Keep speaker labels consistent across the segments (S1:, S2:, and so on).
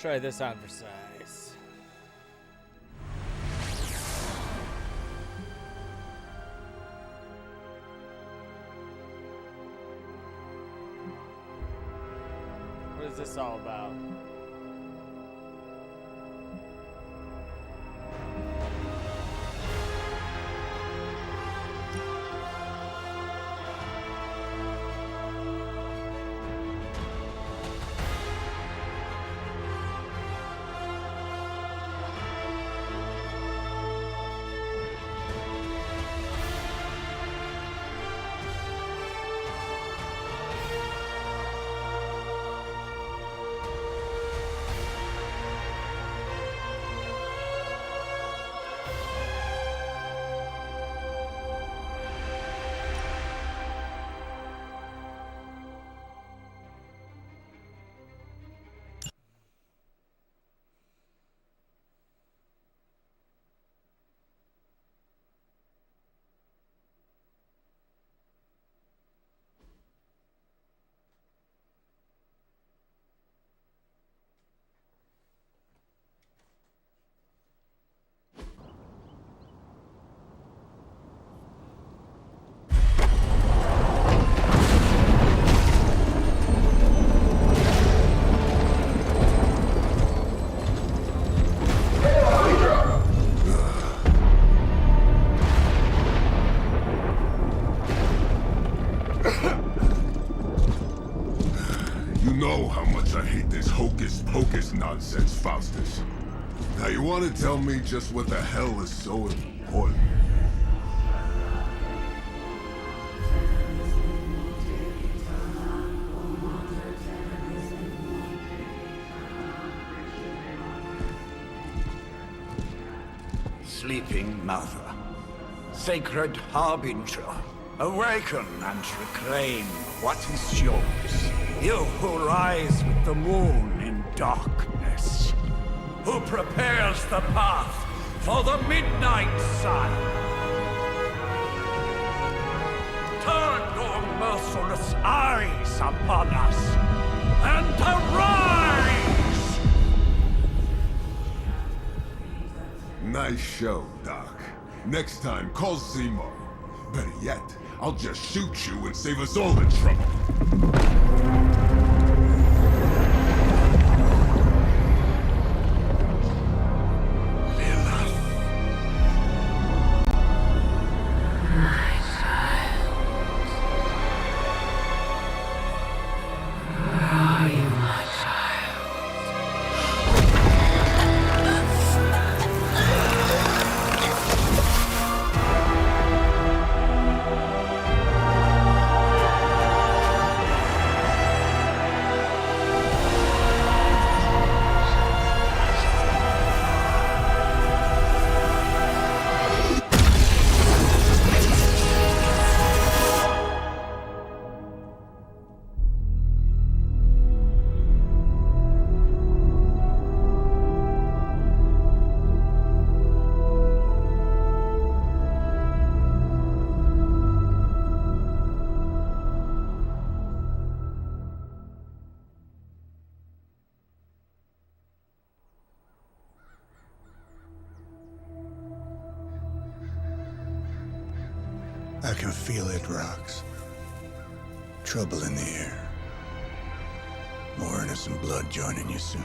S1: try this on for size. What is this all about?
S2: Nonsense, Faustus. Now you want to tell me just what the hell is so important?
S3: Sleeping Mother, sacred harbinger, awaken and reclaim what is yours. You who rise with the moon in darkness, who prepares the path for the midnight sun. Turn your merciless eyes upon us, and arise!
S2: Nice show, Doc. Next time, call Zemo. Better yet, I'll just shoot you and save us all the trouble.
S4: I can feel it, Rox. Trouble in the air. More innocent blood joining you soon.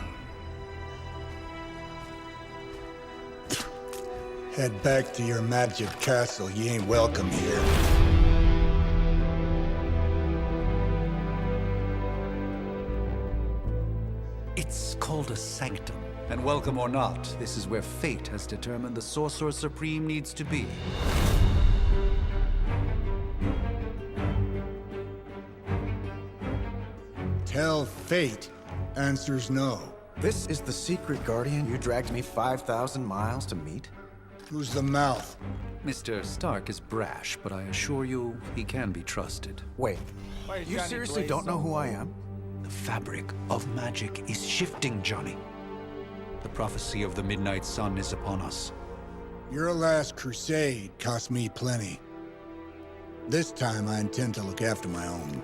S4: Head back to your magic castle. You ain't welcome here.
S5: It's called a sanctum. And welcome or not, this is where fate has determined the Sorcerer Supreme needs to be.
S4: Tell fate. Answers no.
S6: This is the secret guardian you dragged me 5,000 miles to meet?
S4: Who's the mouth?
S5: Mr. Stark is brash, but I assure you, he can be trusted.
S6: Wait,
S1: Why is
S6: you
S1: Johnny
S6: seriously
S1: Blaze
S6: don't know
S1: so
S6: who I
S1: old?
S6: am?
S5: The fabric of magic is shifting, Johnny. The prophecy of the Midnight Sun is upon us.
S4: Your last crusade cost me plenty. This time I intend to look after my own.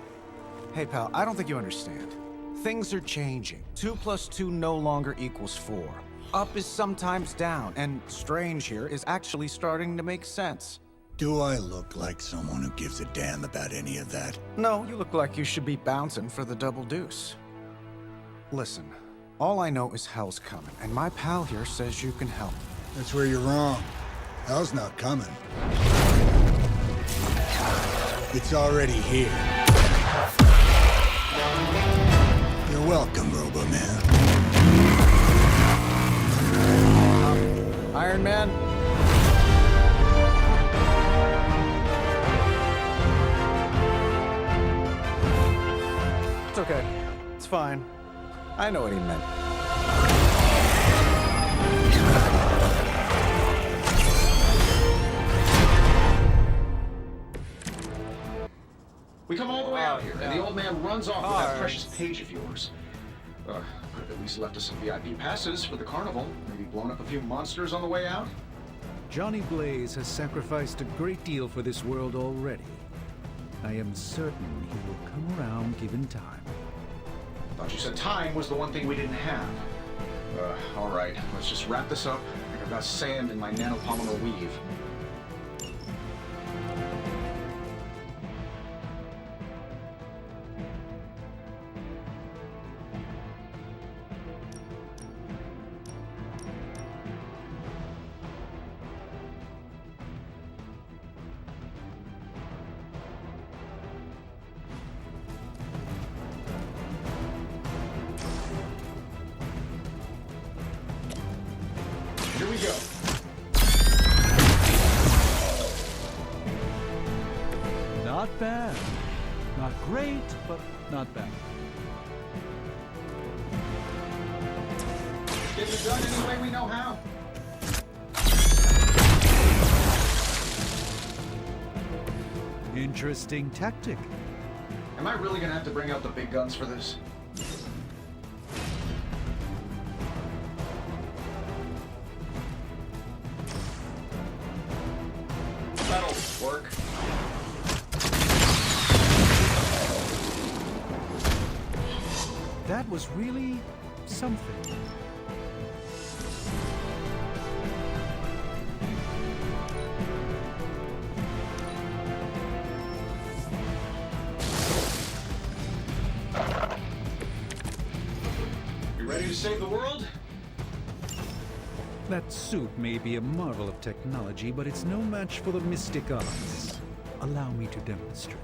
S6: Hey pal, I don't think you understand. Things are changing. 2 + 2 no longer equals 4. Up is sometimes down, and strange here is actually starting to make sense.
S4: Do I look like someone who gives a damn about any of that?
S6: No, you look like you should be bouncing for the double deuce. Listen, all I know is hell's coming, and my pal here says you can help.
S4: That's where you're wrong. Hell's not coming. It's already here. You're welcome, Robo-Man.
S6: Iron Man? It's okay. It's fine. I know what he meant.
S7: We come all the way out here, and the old man runs off with that precious page of yours. Could have at least left us some VIP passes for the carnival. Maybe blown up a few monsters on the way out.
S5: Johnny Blaze has sacrificed a great deal for this world already. I am certain he will come around given time.
S7: Thought you said time was the one thing we didn't have. All right, let's just wrap this up. I think I've got sand in my nanopolymer weave. Here we go.
S5: Not bad. Not great, but not bad.
S7: Get it done any way we know how.
S5: Interesting tactic.
S7: Am I really gonna have to bring out the big guns for this? That'll work.
S5: That was really something.
S7: You ready to save the world?
S5: That suit may be a marvel of technology, but it's no match for the mystic arts. Allow me to demonstrate.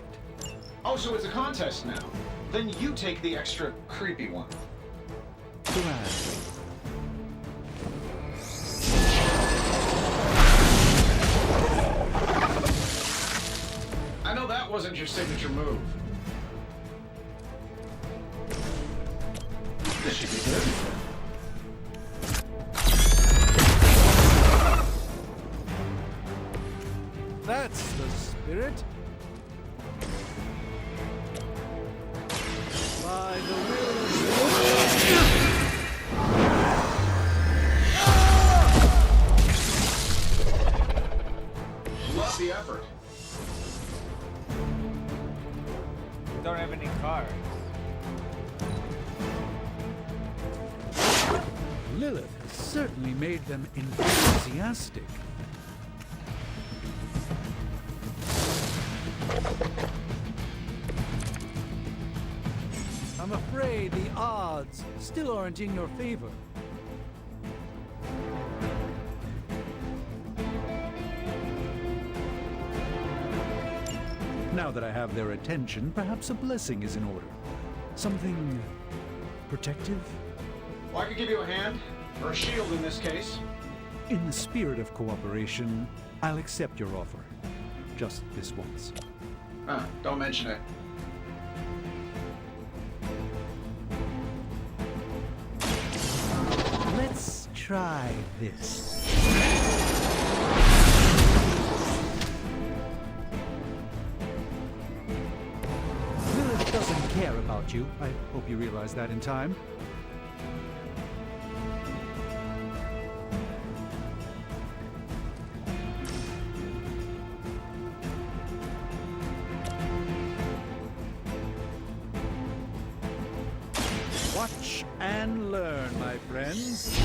S7: Oh, so it's a contest now. Then you take the extra creepy one.
S5: Gladly.
S7: I know that wasn't your signature move. This should be good.
S5: That's the spirit. By the will of
S7: Love the effort.
S1: Don't have any cards.
S5: Lilith has certainly made them enthusiastic. I'm afraid the odds still aren't in your favor. Now that I have their attention, perhaps a blessing is in order. Something protective?
S7: Well, I could give you a hand, or a shield in this case.
S5: In the spirit of cooperation, I'll accept your offer. Just this once.
S7: Don't mention it.
S5: Let's try this. Lilith doesn't care about you. I hope you realize that in time. Watch and learn, my friends.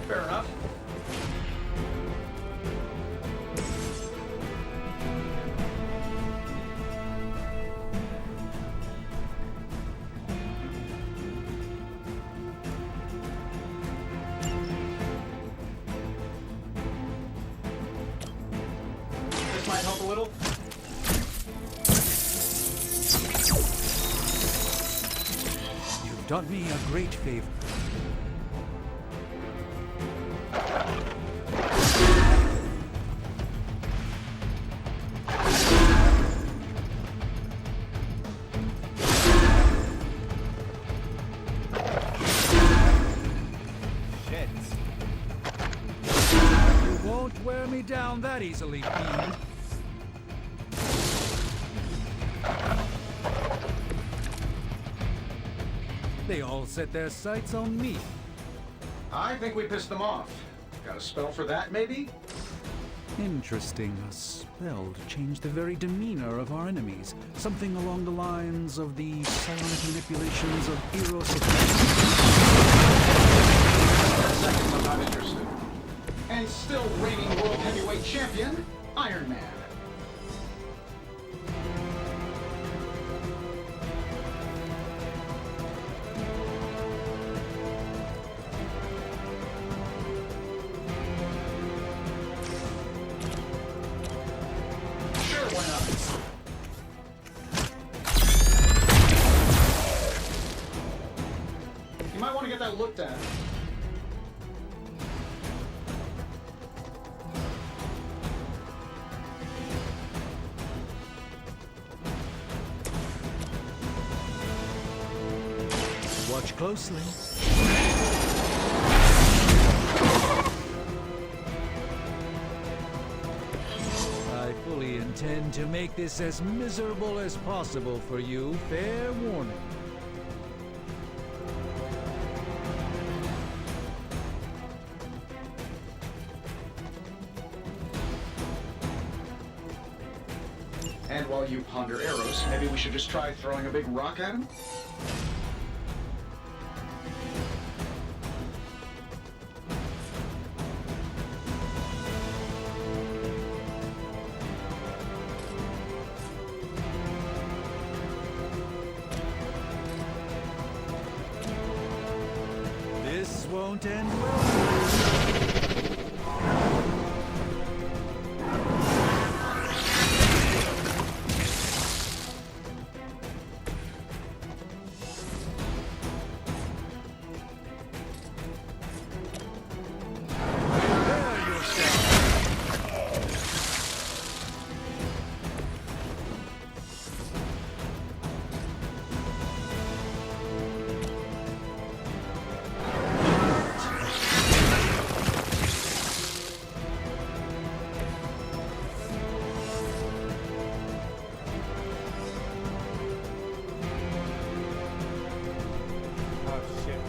S7: Fair enough. This might help a little.
S5: You've done me a great favor.
S1: Shit.
S5: You won't wear me down that easily, fiend. They all set their sights on me.
S7: I think we pissed them off. Got a spell for that, maybe?
S5: Interesting. A spell to change the very demeanor of our enemies. Something along the lines of the psionic manipulations of Eros of...
S7: Seconds, I'm not interested. And still reigning world heavyweight champion, Iron Man. Sure, why not? You might want to get that looked at.
S5: Watch closely. I fully intend to make this as miserable as possible for you. Fair warning.
S7: And while you ponder arrows, maybe we should just try throwing a big rock at him?
S5: This won't end well. Prepare yourself.
S1: Oh shit.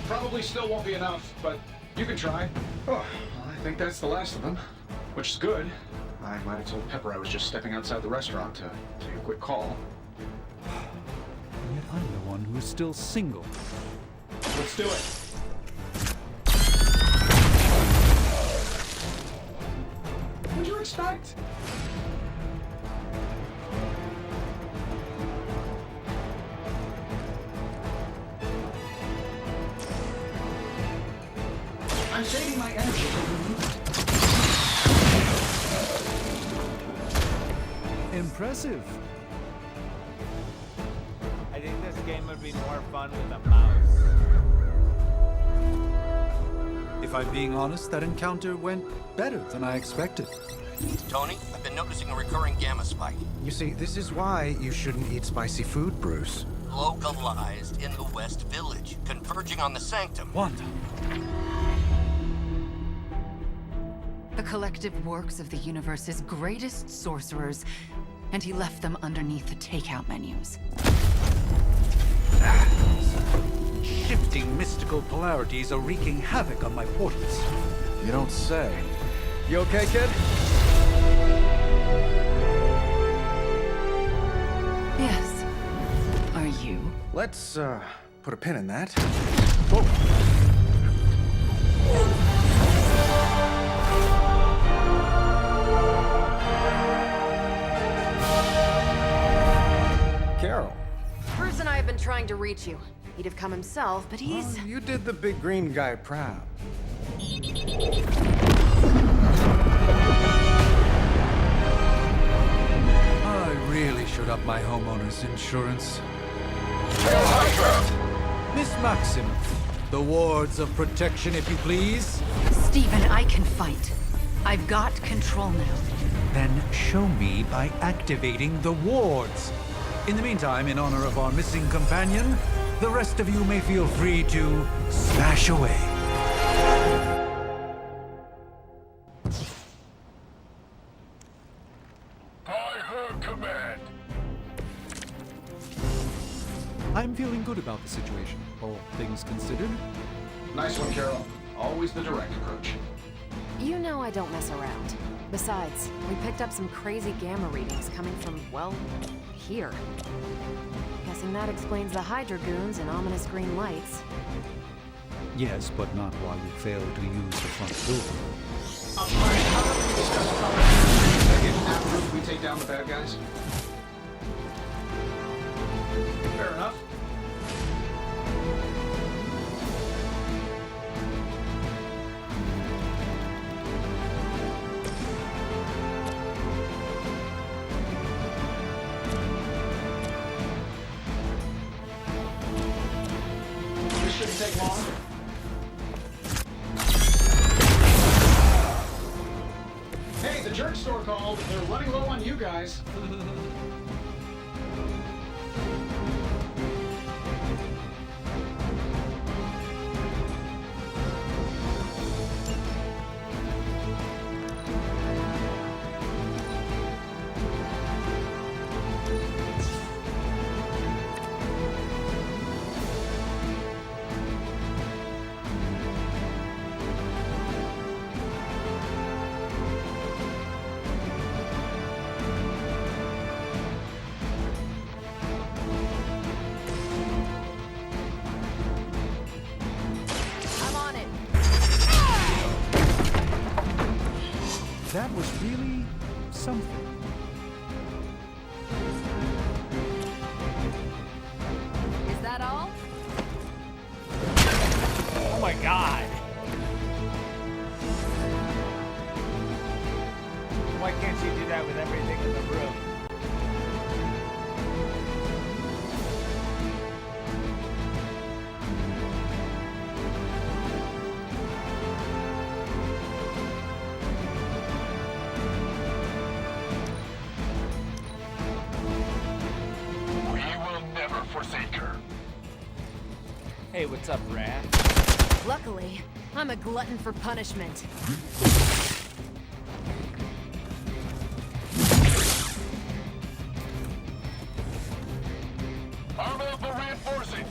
S7: Probably still won't be enough, but you can try. Oh, well, I think that's the last of them, which is good. I might have told Pepper I was just stepping outside the restaurant to take a quick call.
S5: And yet I'm the one who's still single.
S7: Let's do it. What'd you expect? I'm saving my energy for the movie.
S5: Impressive.
S1: I think this game would be more fun with a mouse.
S6: If I'm being honest, that encounter went better than I expected.
S8: Tony, I've been noticing a recurring gamma spike.
S6: You see, this is why you shouldn't eat spicy food, Bruce.
S8: localized in the West Village, converging on the Sanctum.
S5: Wanda.
S9: The collective works of the universe's greatest sorcerers, and he left them underneath the takeout menus.
S5: Shifting mystical polarities are wreaking havoc on my portals.
S6: You don't say. You okay, kid?
S9: Yes. Are you?
S6: Let's, put a pin in that. Carol.
S10: Bruce and I have been trying to reach you. He'd have come himself, but he's...
S6: Oh, you did the big green guy proud.
S5: I really should up my homeowner's insurance. Miss Maxim, the wards of protection, if you please.
S9: Stephen, I can fight. I've got control now.
S5: Then show me by activating the wards. In the meantime, in honor of our missing companion, the rest of you may feel free to smash away.
S2: By her command.
S5: I'm feeling good about the situation, all things considered.
S7: Nice one, Carol. Always the direct approach.
S10: You know I don't mess around. Besides, we picked up some crazy gamma readings coming from, well, here. Guessing that explains the Hydra goons and ominous green lights.
S5: Yes, but not while you fail to use the front door.
S7: Alright, how about we discuss cover after we take down the bad guys? Fair enough. This shouldn't take long. Hey, the jerk store called. They're running low on you guys.
S10: I'm on it.
S5: That was really something.
S10: Is that all?
S1: Oh my god! Why can't you do that with everything in the room?
S2: We will never forsake her.
S1: Hey, what's up, Rat?
S10: Luckily, I'm a glutton for punishment.
S2: Arm up for reinforcing.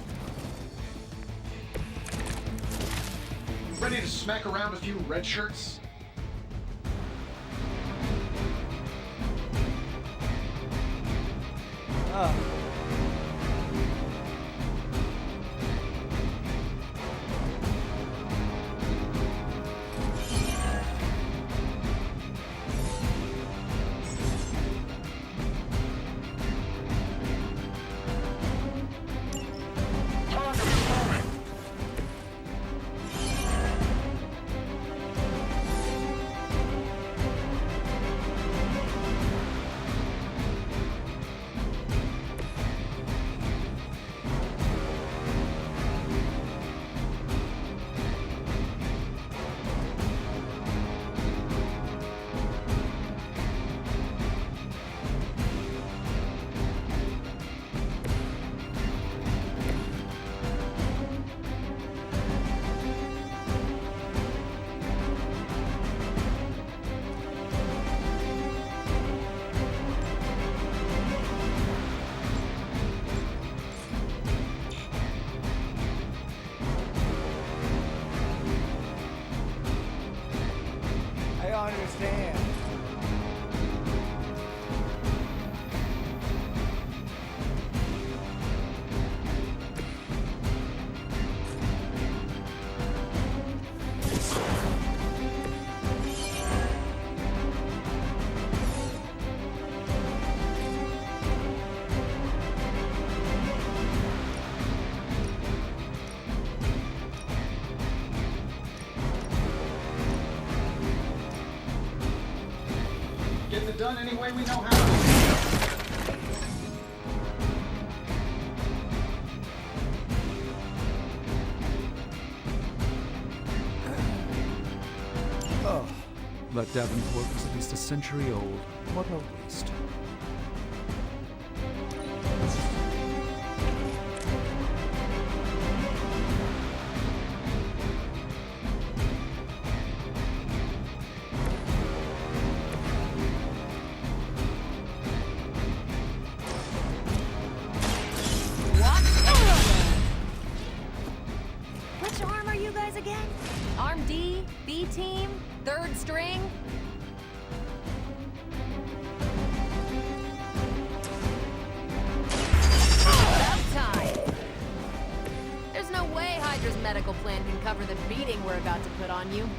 S7: Ready to smack around a few red shirts?
S2: Target is moving.
S7: done any way we know how.
S5: Oh, that Davenport was at least a century old. What a waste.
S10: Which arm are you guys again? Arm D? B team? Third string? About time. There's no way Hydra's medical plan can cover the beating we're about to put on you.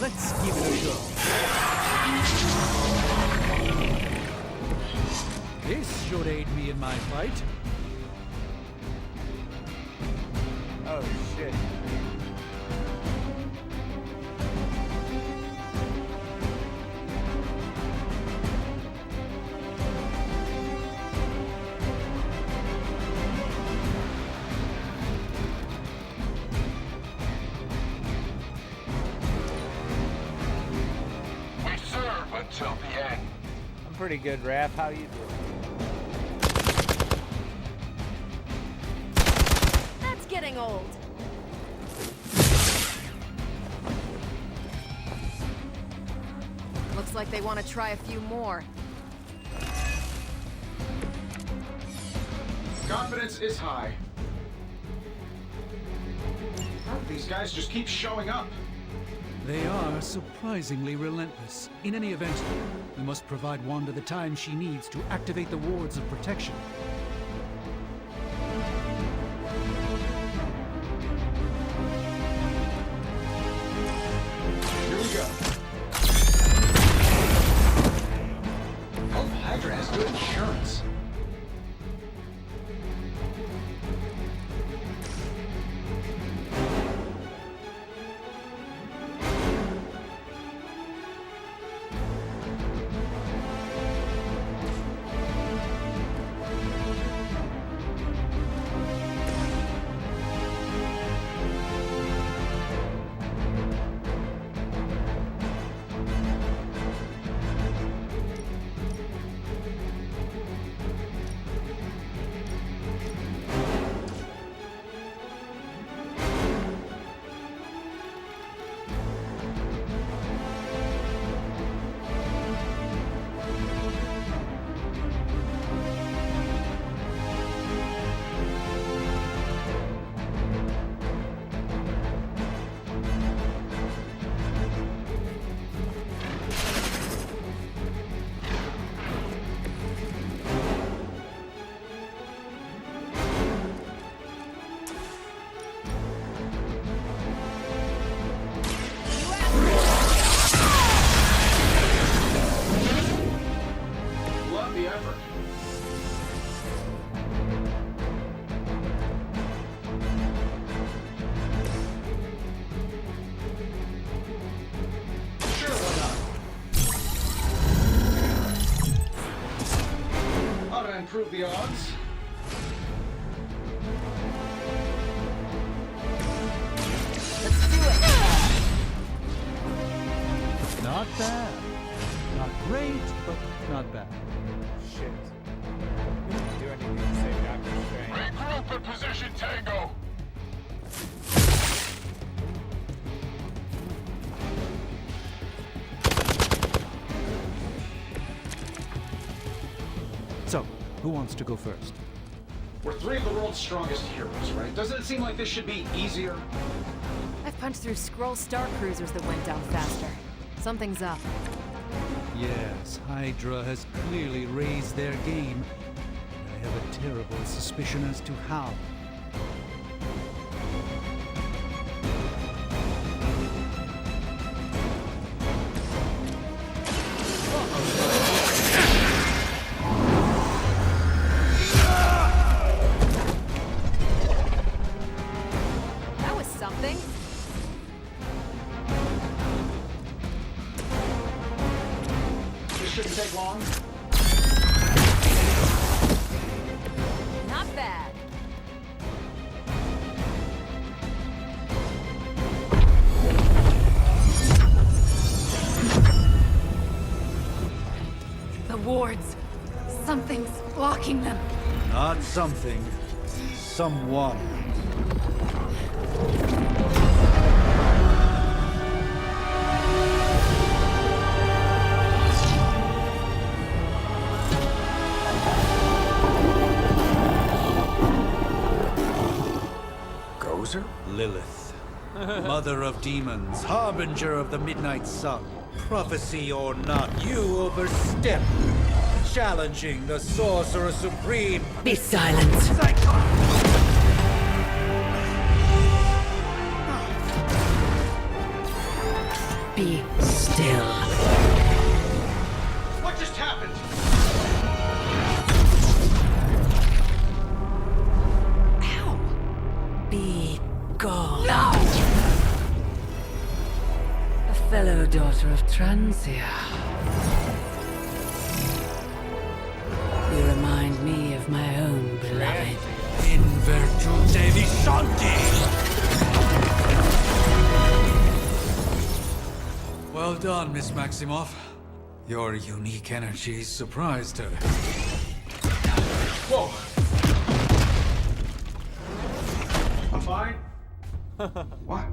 S5: Let's give it a go. This should aid me in my fight.
S1: Oh shit.
S3: We serve until the end.
S1: I'm pretty good, Raph. How you doing?
S10: That's getting old. Looks like they want to try a few more.
S7: Confidence is high. Oh, these guys just keep showing up.
S5: They are surprisingly relentless. In any event, we must provide Wanda the time she needs to activate the wards of protection.
S7: Here we go. Hope Hydra has good insurance. Love the effort. Sure, why not? Ought to improve the odds.
S10: Let's do it.
S5: Not bad. Not great, but not bad.
S1: Shit. We didn't do anything to save Doctor Strange.
S3: Regroup in position, Tango.
S5: So, who wants to go first?
S7: We're three of the world's strongest heroes, right? Doesn't it seem like this should be easier?
S10: I've punched through Skrull Star Cruisers that went down faster. Something's up.
S5: Yes, Hydra has clearly raised their game. I have a terrible suspicion as to how.
S10: That was
S7: shouldn't take long.
S10: Not bad.
S9: The wards. Something's blocking them.
S5: Not something. Someone.
S6: Gozer?
S5: Lilith. Mother of demons, harbinger of the midnight sun. Prophecy or not, you overstep. Challenging the Sorcerer Supreme.
S9: Be silent. Be still.
S7: What just happened?
S9: Ow! Be gone. No! A fellow daughter of Transia. You remind me of my own beloved.
S5: In Virtute Vishanti! Well done, Miss Maximoff. Your unique energy surprised her.
S7: Whoa! I'm fine? What?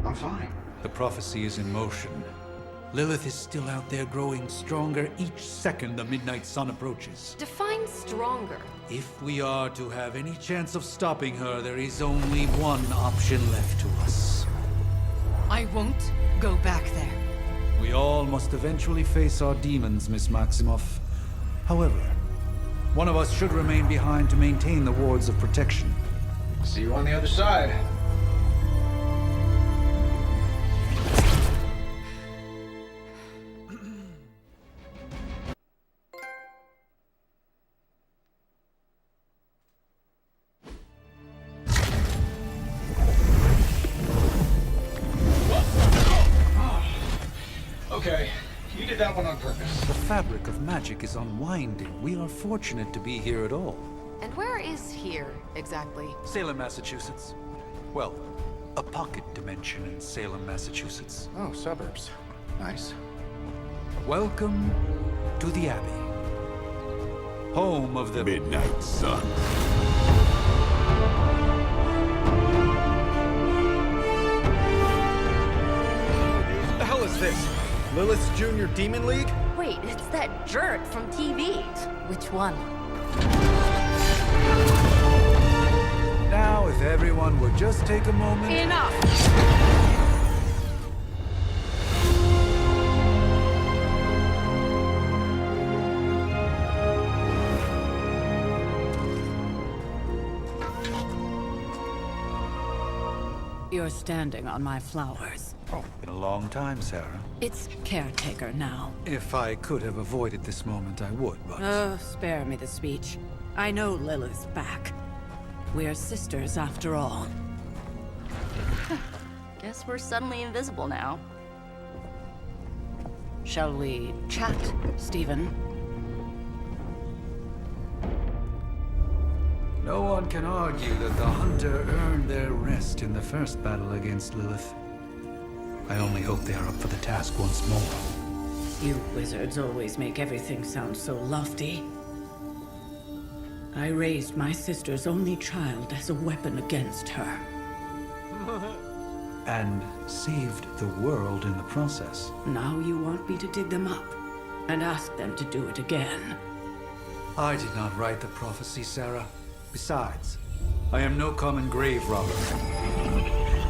S7: I'm fine.
S5: The prophecy is in motion. Lilith is still out there growing stronger each second the midnight sun approaches.
S10: Define stronger.
S5: If we are to have any chance of stopping her, there is only one option left to us.
S9: I won't go back there.
S5: We all must eventually face our demons, Miss Maximoff. However, one of us should remain behind to maintain the wards of protection.
S7: See you on the other side. Okay, you did that one on purpose.
S5: The fabric of magic is unwinding. We are fortunate to be here at all.
S10: And where is here, exactly?
S5: Salem, Massachusetts. Well, a pocket dimension in Salem, Massachusetts.
S6: Oh, suburbs. Nice.
S5: Welcome to the Abbey. Home of the
S2: Midnight Sun.
S11: What the hell is this? Lilith's Junior Demon League?
S10: Wait, it's that jerk from TV. Which one?
S5: Now, if everyone would just take a moment...
S9: Enough!
S12: You're standing on my flowers.
S5: Oh, been a long time, Sarah.
S12: It's caretaker now.
S5: If I could have avoided this moment, I would, but...
S12: Spare me the speech. I know Lilith's back. We're sisters after all.
S10: Guess we're suddenly invisible now.
S12: Shall we chat, Stephen?
S5: No one can argue that the Hunter earned their rest in the first battle against Lilith. I only hope they are up for the task once more.
S12: You wizards always make everything sound so lofty. I raised my sister's only child as a weapon against her.
S5: And saved the world in the process.
S12: Now you want me to dig them up and ask them to do it again.
S5: I did not write the prophecy, Sarah. Besides, I am no common grave robber.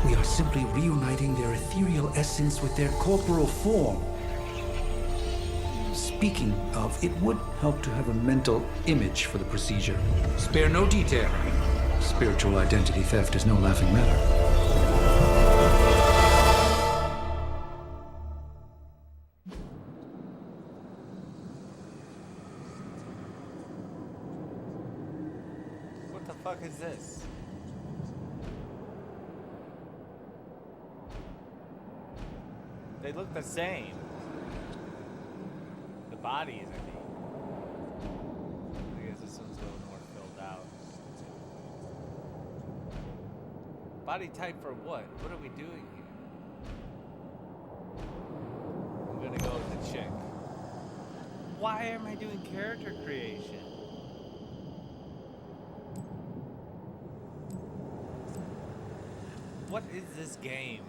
S5: We are simply reuniting their ethereal essence with their corporal form. Speaking of, it would help to have a mental image for the procedure. Spare no detail. Spiritual identity theft is no laughing matter.
S1: What the fuck is this? They look the same. The bodies, I mean. I guess this one's a little more filled out. Body type for what? What are we doing here? I'm gonna go with the chick. Why am I doing character creation? What is this game?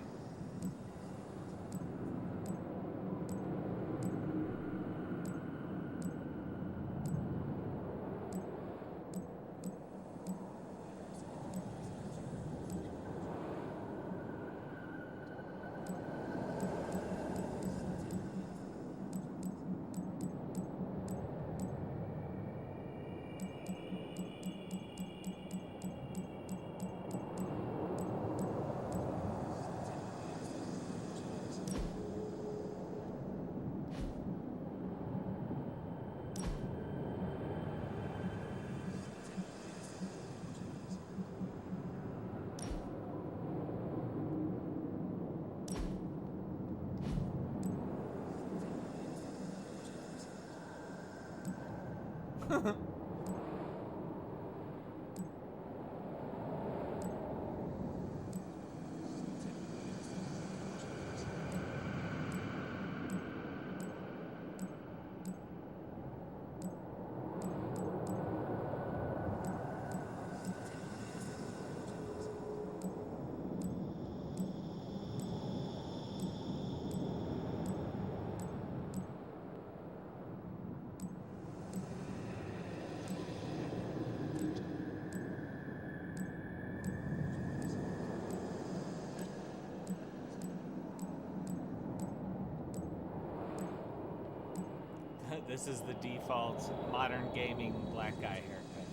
S1: This is the default modern gaming black guy haircut.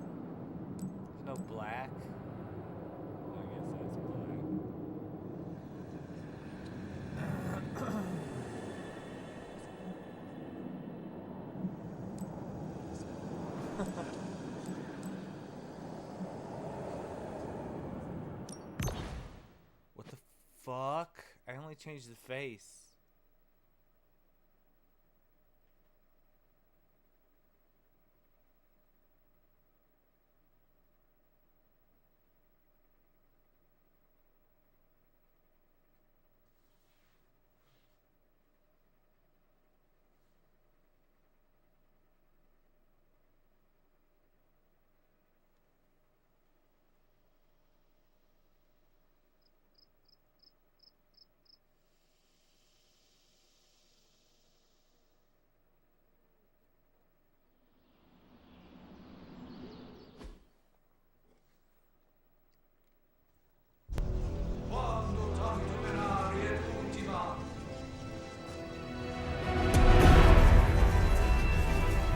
S1: There's no black. I guess that's black. What the fuck? I only changed the face.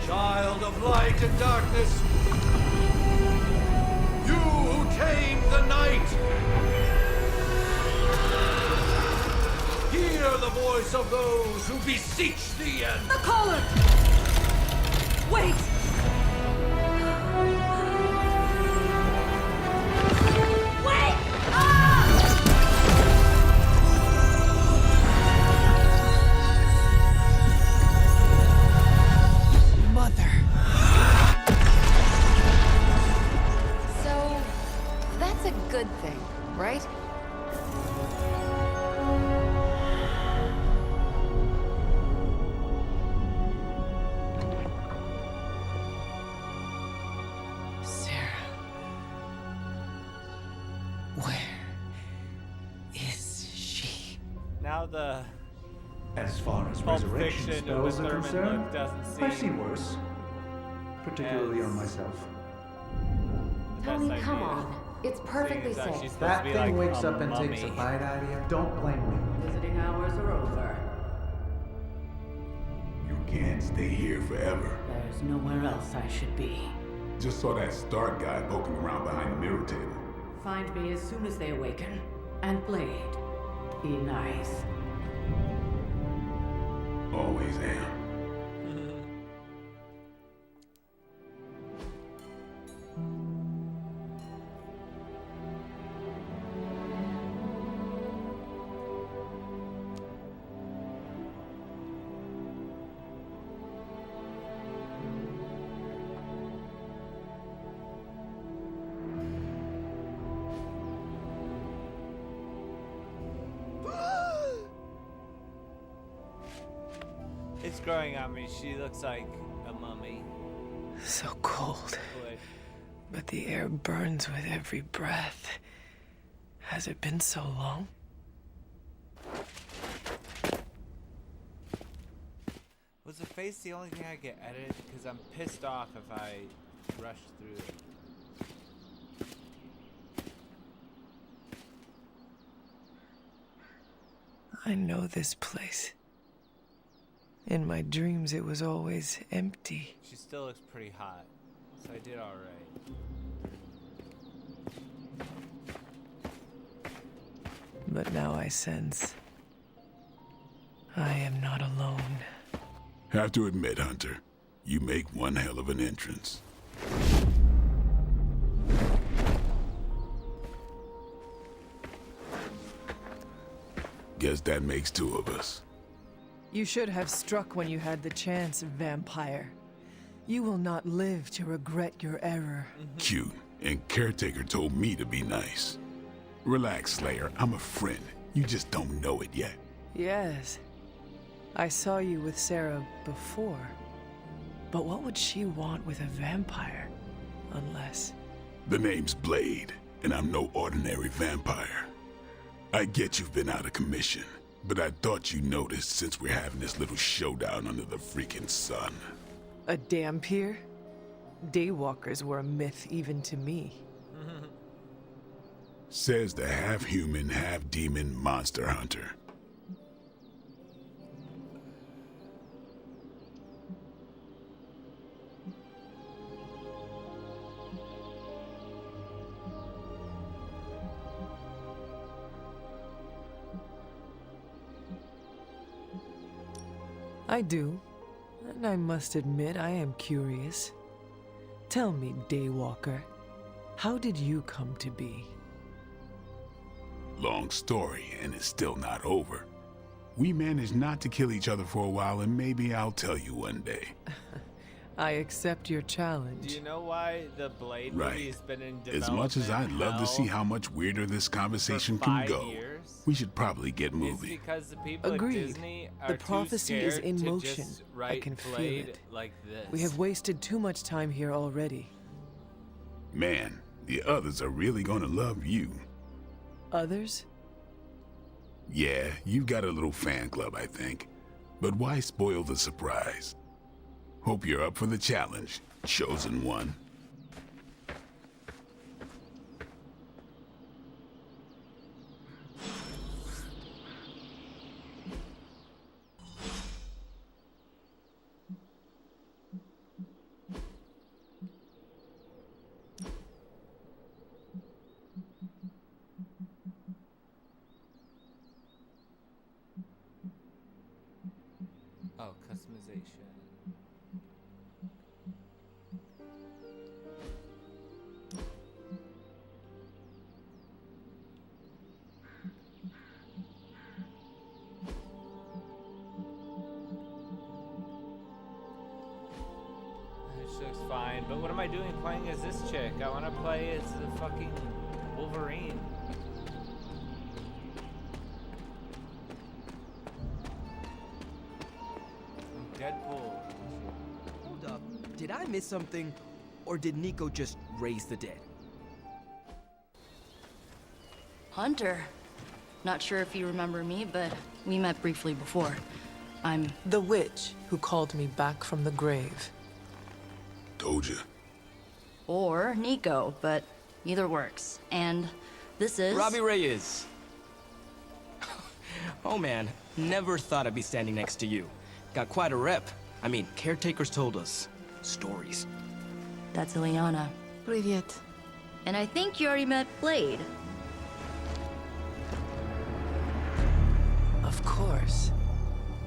S5: Child of light and darkness, you who tame the night, hear the voice of those who beseech thee and...
S12: The collar! Wait! Wait!
S9: Mother. So, that's a good thing, right? Sarah. Where is she?
S1: Now the
S5: As far as
S1: Pulp
S5: resurrection
S1: Fiction
S5: spells
S1: Uma
S5: are
S1: Thurman
S5: concerned,
S1: look doesn't
S5: I've
S1: seem
S5: seen worse. Particularly on myself.
S1: the
S10: Tony,
S1: best
S10: come
S1: idea.
S10: on. It's perfectly
S1: Seeing as how
S10: safe.
S1: she's supposed
S6: That
S1: to be
S6: thing
S1: like
S6: wakes
S1: a
S6: up and takes a
S1: mummy.
S6: bite out of you. Don't blame me.
S12: Visiting hours are over.
S2: You can't stay here forever.
S12: There's nowhere else I should be.
S2: Just saw that Stark guy poking around behind the mirror table.
S12: Find me as soon as they awaken. And Blade, be nice.
S2: Always am.
S1: It's growing on me. She looks like a mummy.
S13: So cold. But the air burns with every breath. Has it been so long?
S1: Was the face the only thing I get edited? Because I'm pissed off if I rush through it.
S13: I know this place. In my dreams, it was always empty.
S1: She still looks pretty hot, so I did all right.
S13: But now I sense I am not alone.
S2: Have to admit, Hunter, you make one hell of an entrance. Guess that makes two of us.
S13: You should have struck when you had the chance, vampire. You will not live to regret your error.
S2: Cute, and Caretaker told me to be nice. Relax, Slayer, I'm a friend. You just don't know it yet.
S13: Yes. I saw you with Sarah before. But what would she want with a vampire? Unless...
S2: The name's Blade, and I'm no ordinary vampire. I get you've been out of commission, but I thought you noticed since we're having this little showdown under the freaking sun.
S13: A dampier? Daywalkers were a myth even to me.
S2: Says the half-human, half-demon monster hunter.
S13: I do, and I must admit I am curious. Tell me, Daywalker, how did you come to be?
S2: Long story, and it's still not over. We managed not to kill each other for a while, and maybe I'll tell you one day.
S13: I accept your challenge.
S1: Do you know why the Blade movie has been in development?
S2: As much as I'd love to see how much weirder this conversation can go, we should probably get moving.
S1: It's because the people
S13: Agreed.
S1: at Disney are
S13: The prophecy
S1: too
S13: is
S1: scared
S13: in
S1: to
S13: motion.
S1: just
S13: I
S1: write
S13: can feel
S1: Blade
S13: it.
S1: like this.
S13: We have wasted too much time here already.
S2: Man, the others are really gonna love you.
S13: Others?
S2: Yeah, you've got a little fan club, I think. But why spoil the surprise? Hope you're up for the challenge, chosen one.
S1: Oh, customization. This looks fine, but what am I doing playing as this chick? I want to play as the fucking Wolverine. Deadpool.
S14: Hold up. Did I miss something? Or did Nico just raise the dead?
S15: Hunter. Not sure if you remember me, but we met briefly before. I'm...
S13: The witch who called me back from the grave.
S2: Told ya.
S15: Or Nico, but either works. And this is...
S14: Robbie Reyes. Oh man, never thought I'd be standing next to you. Got quite a rep. I mean, caretakers told us stories.
S15: That's Ileana.
S13: Привет.
S15: And I think you already met Blade.
S13: Of course.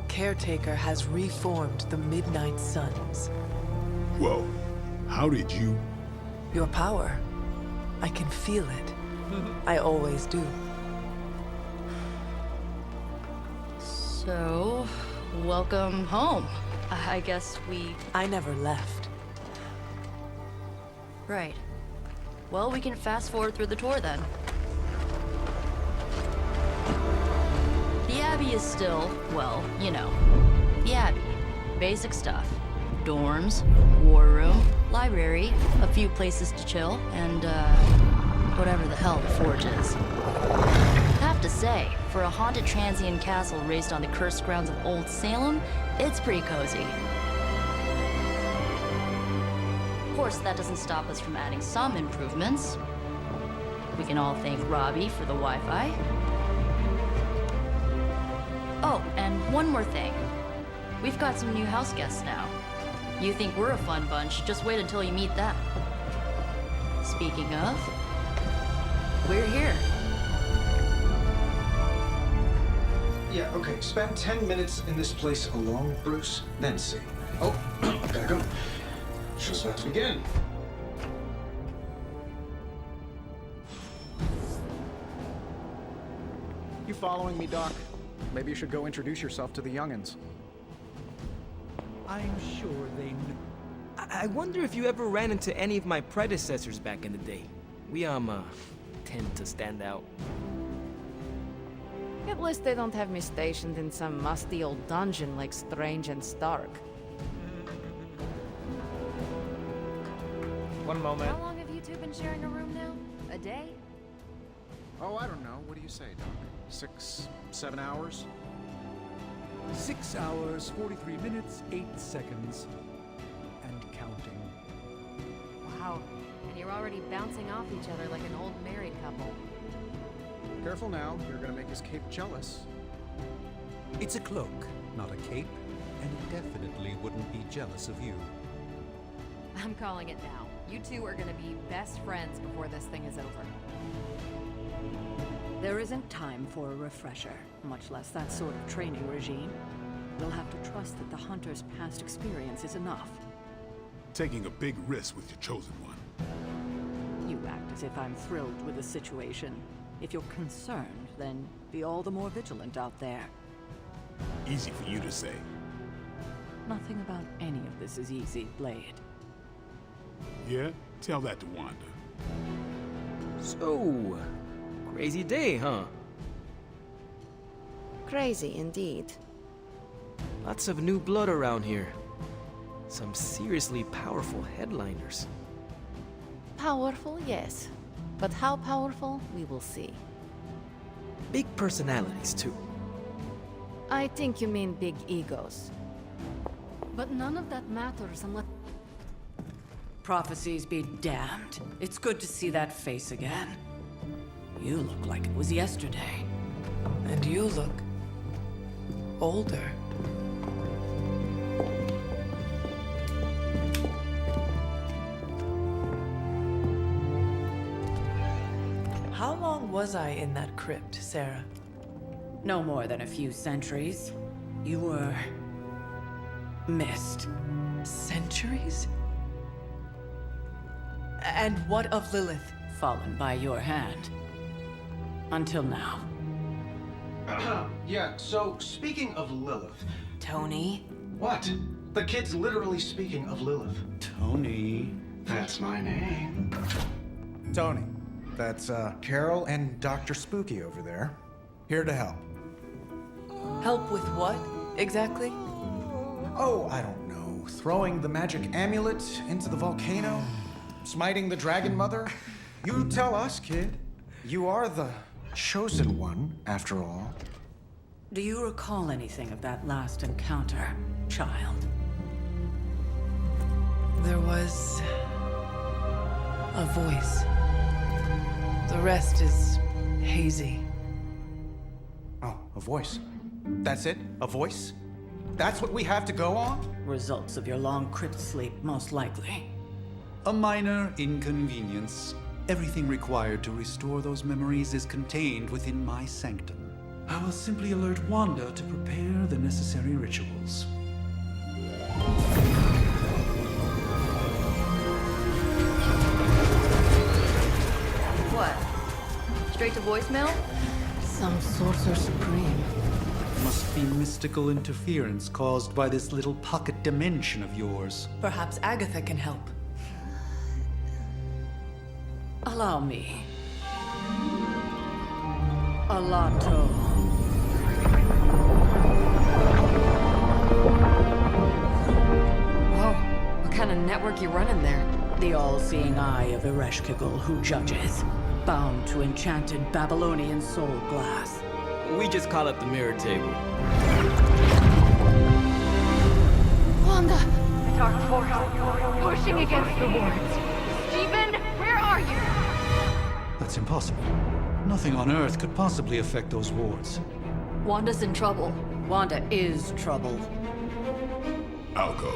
S13: Caretaker has reformed the Midnight Suns.
S2: Whoa. How did you...
S13: Your power. I can feel it. I always do.
S15: So, welcome home. I guess
S13: I never left.
S15: Right. Well, we can fast forward through the tour then. The Abbey is still, well, you know, the Abbey. Basic stuff. Dorms, war room, library, a few places to chill, and, whatever the hell the Forge is. Have to say, for a haunted transient castle raised on the cursed grounds of Old Salem, it's pretty cozy. Of course, that doesn't stop us from adding some improvements. We can all thank Robbie for the Wi-Fi. Oh, and one more thing. We've got some new house guests now. You think we're a fun bunch, just wait until you meet them. Speaking of, we're here.
S6: Yeah, okay. Spend 10 minutes in this place alone, Bruce, then see. Oh, gotta go. Show's about to begin. You following me, Doc? Maybe you should go introduce yourself to the youngins.
S14: I'm sure they know. I wonder if you ever ran into any of my predecessors back in the day. We, tend to stand out.
S10: At least they don't have me stationed in some musty old dungeon like Strange and Stark.
S1: One moment.
S10: How long have you two been sharing a room now? A day?
S6: Oh, I don't know. What do you say, Doc? 6, 7 hours?
S5: 6 hours, 43 minutes, 8 seconds. And counting.
S10: Wow. And you're already bouncing off each other like an old married couple.
S6: Careful now. You're gonna make his cape jealous.
S5: It's a cloak, not a cape, and it definitely wouldn't be jealous of you.
S10: I'm calling it now. You two are gonna be best friends before this thing is over.
S12: There isn't time for a refresher, much less that sort of training regime. We'll have to trust that the Hunter's past experience is enough.
S2: Taking a big risk with your chosen one.
S12: You act as if I'm thrilled with the situation. If you're concerned, then be all the more vigilant out there.
S2: Easy for you to say.
S12: Nothing about any of this is easy, Blade.
S2: Yeah? Tell that to Wanda.
S14: So, crazy day, huh?
S13: Crazy indeed.
S14: Lots of new blood around here. Some seriously powerful headliners.
S10: Powerful, yes. But how powerful, we will see.
S14: Big personalities, too.
S10: I think you mean big egos. But none of that matters unless...
S12: Prophecies be damned. It's good to see that face again. You look like it was yesterday.
S13: And you look... older. How long was I in that crypt, Sarah?
S12: No more than a few centuries. You were... missed.
S13: Centuries? And what of Lilith?
S12: Fallen by your hand. Until now.
S6: Yeah, so speaking of Lilith...
S12: Tony?
S6: What? The kid's literally speaking of Lilith.
S5: Tony.
S6: That's my name. Tony. That's, Carol and Dr. Spooky over there. Here to help.
S13: Help with what, exactly?
S6: Oh, I don't know. Throwing the magic amulet into the volcano? Smiting the Dragon Mother? You tell us, kid. You are the chosen one, after all.
S12: Do you recall anything of that last encounter, child?
S13: There was... a voice. The rest is hazy.
S6: Oh, a voice. That's it? A voice? That's what we have to go on?
S12: Results of your long crypt sleep, most likely.
S5: A minor inconvenience. Everything required to restore those memories is contained within my sanctum. I will simply alert Wanda to prepare the necessary rituals.
S15: What? Straight to voicemail?
S12: Some Sorcerer Supreme.
S5: Must be mystical interference caused by this little pocket dimension of yours.
S16: Perhaps Agatha can help.
S12: Allow me. Alato.
S10: Whoa, what kind of network you running there?
S12: The all-seeing eye of Ereshkigal who judges, bound to enchanted Babylonian soul glass.
S14: We just call it the mirror table.
S9: Wanda! The dark force, pushing against the wards. Stephen, where are you?
S5: That's impossible. Nothing on Earth could possibly affect those wards.
S15: Wanda's in trouble.
S12: Wanda is trouble.
S2: I'll go.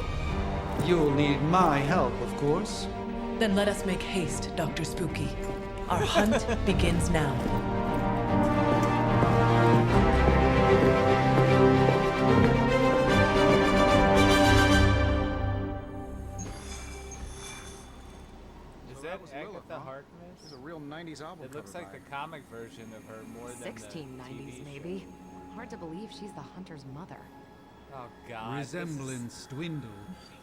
S5: You'll need my help, of course.
S16: Then let us make haste, Dr. Spooky. Our hunt begins now.
S1: Is that Agatha Harkness?
S6: It's a real 90s album.
S1: It looks like the comic version of her more than
S10: 1690s,
S1: the TV
S10: maybe.
S1: show.
S10: Hard to believe she's the hunter's mother.
S1: Oh God.
S5: Resemblance dwindle.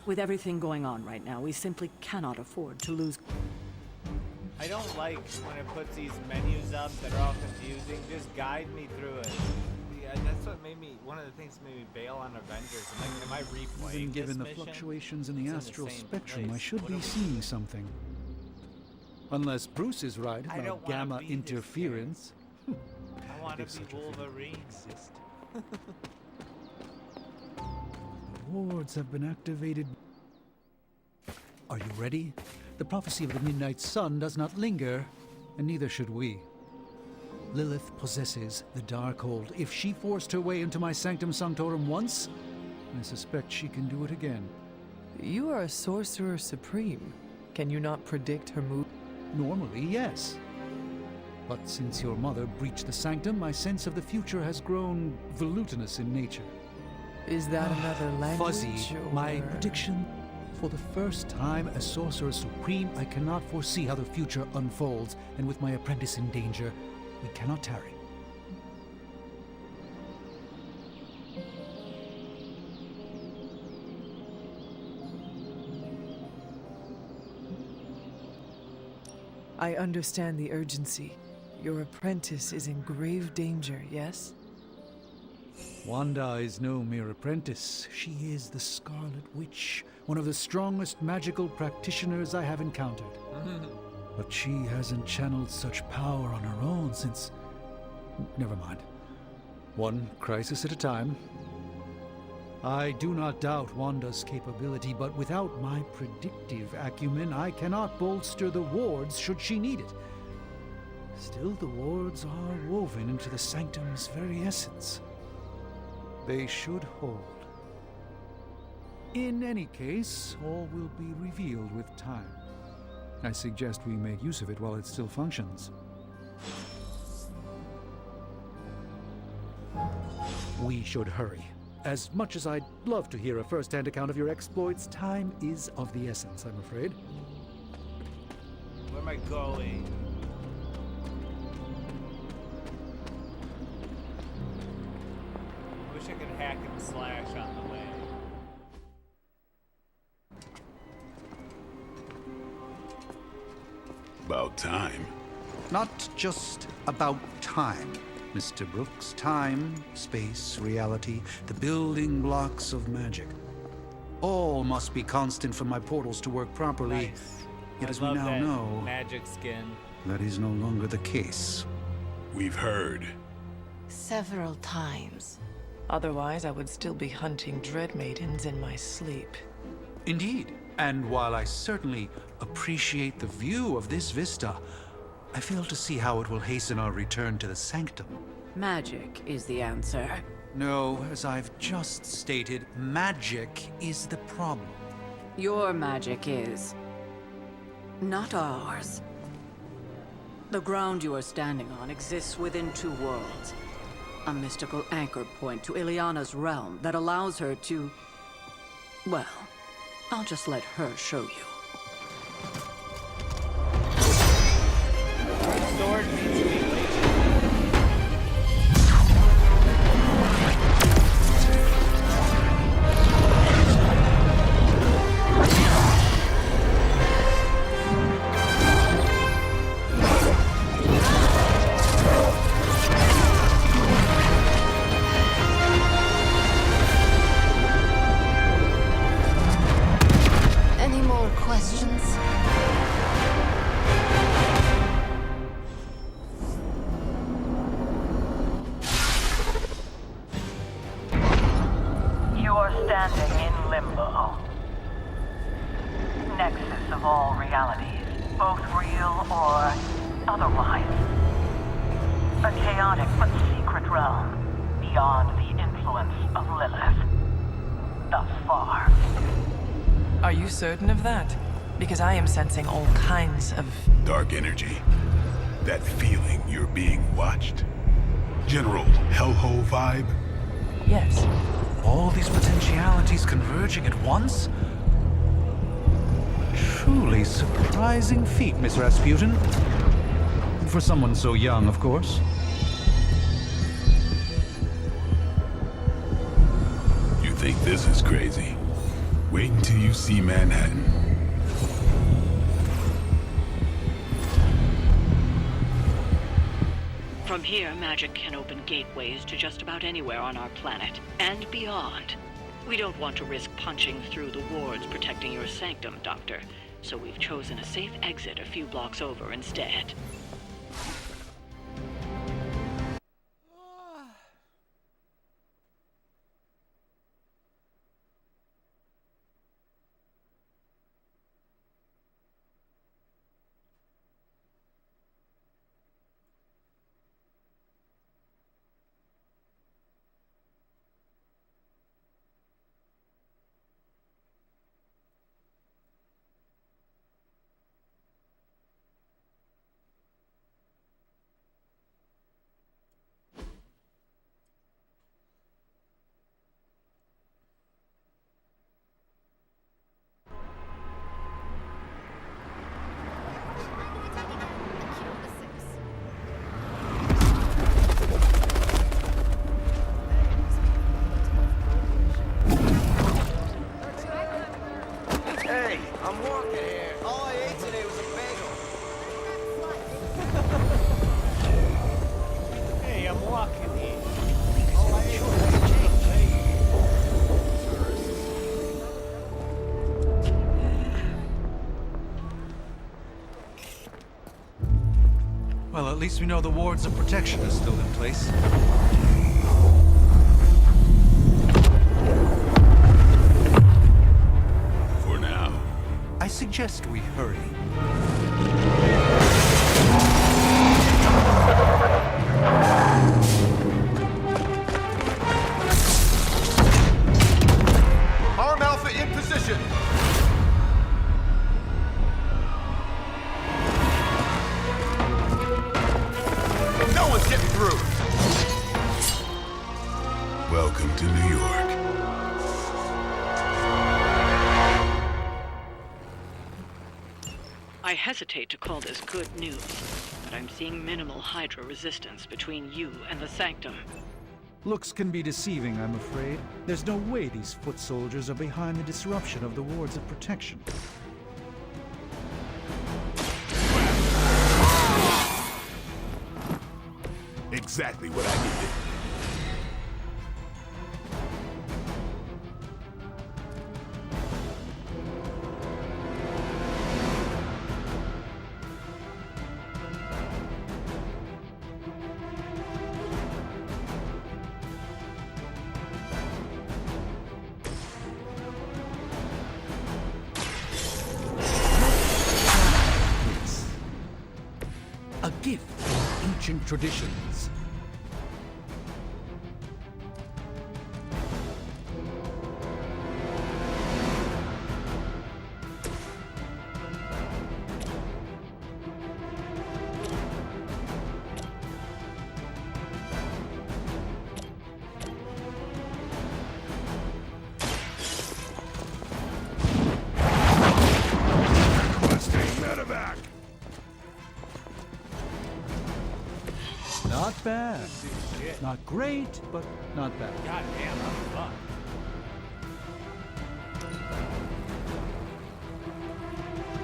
S12: With everything going on right now, we simply cannot afford to lose.
S1: I don't like when it puts these menus up that are all confusing. Just guide me through it. Yeah, that's what made me. One of the things that made me bail on Avengers. I'm like, am I replaying
S5: Even given the
S1: this mission?
S5: fluctuations in the
S1: It's
S5: astral
S1: same
S5: spectrum,
S1: place.
S5: I should
S1: What
S5: be
S1: do we
S5: seeing
S1: do?
S5: something. Unless Bruce is right
S1: I
S5: about
S1: don't wanna
S5: gamma
S1: be this
S5: interference.
S1: I want to
S5: If
S1: be
S5: such a thing
S1: Wolverine.
S5: exists. The wards have been activated. Are you ready? The prophecy of the Midnight Sun does not linger, and neither should we. Lilith possesses the Darkhold. If she forced her way into my Sanctum Sanctorum once, I suspect she can do it again.
S13: You are a Sorcerer Supreme. Can you not predict her move?
S5: Normally, yes. But since your mother breached the Sanctum, my sense of the future has grown volutinous in nature.
S13: Is that another language?
S5: Fuzzy, my prediction. For the first time as Sorcerer Supreme, I cannot foresee how the future unfolds, and with my apprentice in danger, we cannot tarry.
S13: I understand the urgency. Your apprentice is in grave danger, yes?
S5: Wanda is no mere apprentice. She is the Scarlet Witch, one of the strongest magical practitioners I have encountered. But she hasn't channeled such power on her own since... Never mind. One crisis at a time. I do not doubt Wanda's capability, but without my predictive acumen, I cannot bolster the wards should she need it. Still, the wards are woven into the Sanctum's very essence. They should hold. In any case, all will be revealed with time. I suggest we make use of it while it still functions. We should hurry. As much as I'd love to hear a first-hand account of your exploits, time is of the essence, I'm afraid.
S1: Where am I going? I wish I could hack and slash on the way.
S2: About time.
S5: Not just about time, Mr. Brooks. Time, space, reality, the building blocks of magic. All must be constant for my portals to work properly.
S1: Nice.
S5: Yet
S1: I
S5: as we
S1: love
S5: now
S1: that
S5: know,
S1: magic skin.
S5: that is no longer the case.
S2: We've heard.
S16: Several times. Otherwise, I would still be hunting Dread Maidens in my sleep.
S5: Indeed. And while I certainly appreciate the view of this vista, I fail to see how it will hasten our return to the Sanctum.
S12: Magic is the answer.
S5: No, as I've just stated, magic is the problem.
S12: Your magic is. Not ours. The ground you are standing on exists within two worlds. A mystical anchor point to Ileana's realm that allows her to... Well, I'll just let her show you.
S1: Sword needs to be laid.
S10: Any more questions?
S17: You are standing in limbo. Nexus of all realities, both real or otherwise. A chaotic but secret realm, beyond the influence of Lilith. Thus far.
S16: Are you certain of that? Because I am sensing all kinds of...
S2: Dark energy. That feeling you're being watched. General hellhole vibe.
S16: Yes.
S5: All these potentialities converging at once? Truly surprising feat, Miss Rasputin. For someone so young, of course.
S2: You think this is crazy? Wait until you see Manhattan.
S18: From here, magic can open gateways to just about anywhere on our planet, and beyond. We don't want to risk punching through the wards protecting your sanctum, Doctor, so we've chosen a safe exit a few blocks over instead.
S19: Hey, I'm walking here. All I ate today was a bagel.
S1: Hey, I'm walking here. All I ate was a
S5: Well, at least we know the wards of protection are still in place.
S2: For now.
S5: I suggest we hurry.
S19: Arm Alpha in position. No one's getting through.
S2: Welcome to New York.
S18: I hesitate to call this good news, but I'm seeing minimal Hydra resistance between you and the Sanctum.
S5: Looks can be deceiving, I'm afraid. There's no way these foot soldiers are behind the disruption of the wards of protection.
S2: Exactly what I needed.
S5: A gift from ancient traditions.
S20: Not bad.
S1: Shit.
S20: Not great, but not bad.
S1: God damn, I'm fucked.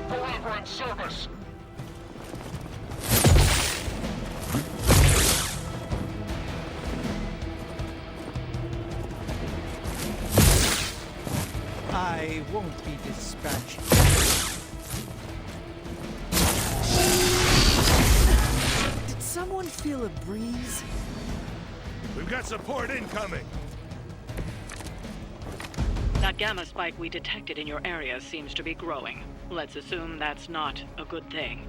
S3: Delivering service.
S11: I won't be dispatched.
S13: Did someone feel a breeze?
S21: We've got support incoming.
S18: That gamma spike we detected in your area seems to be growing. Let's assume that's not a good thing.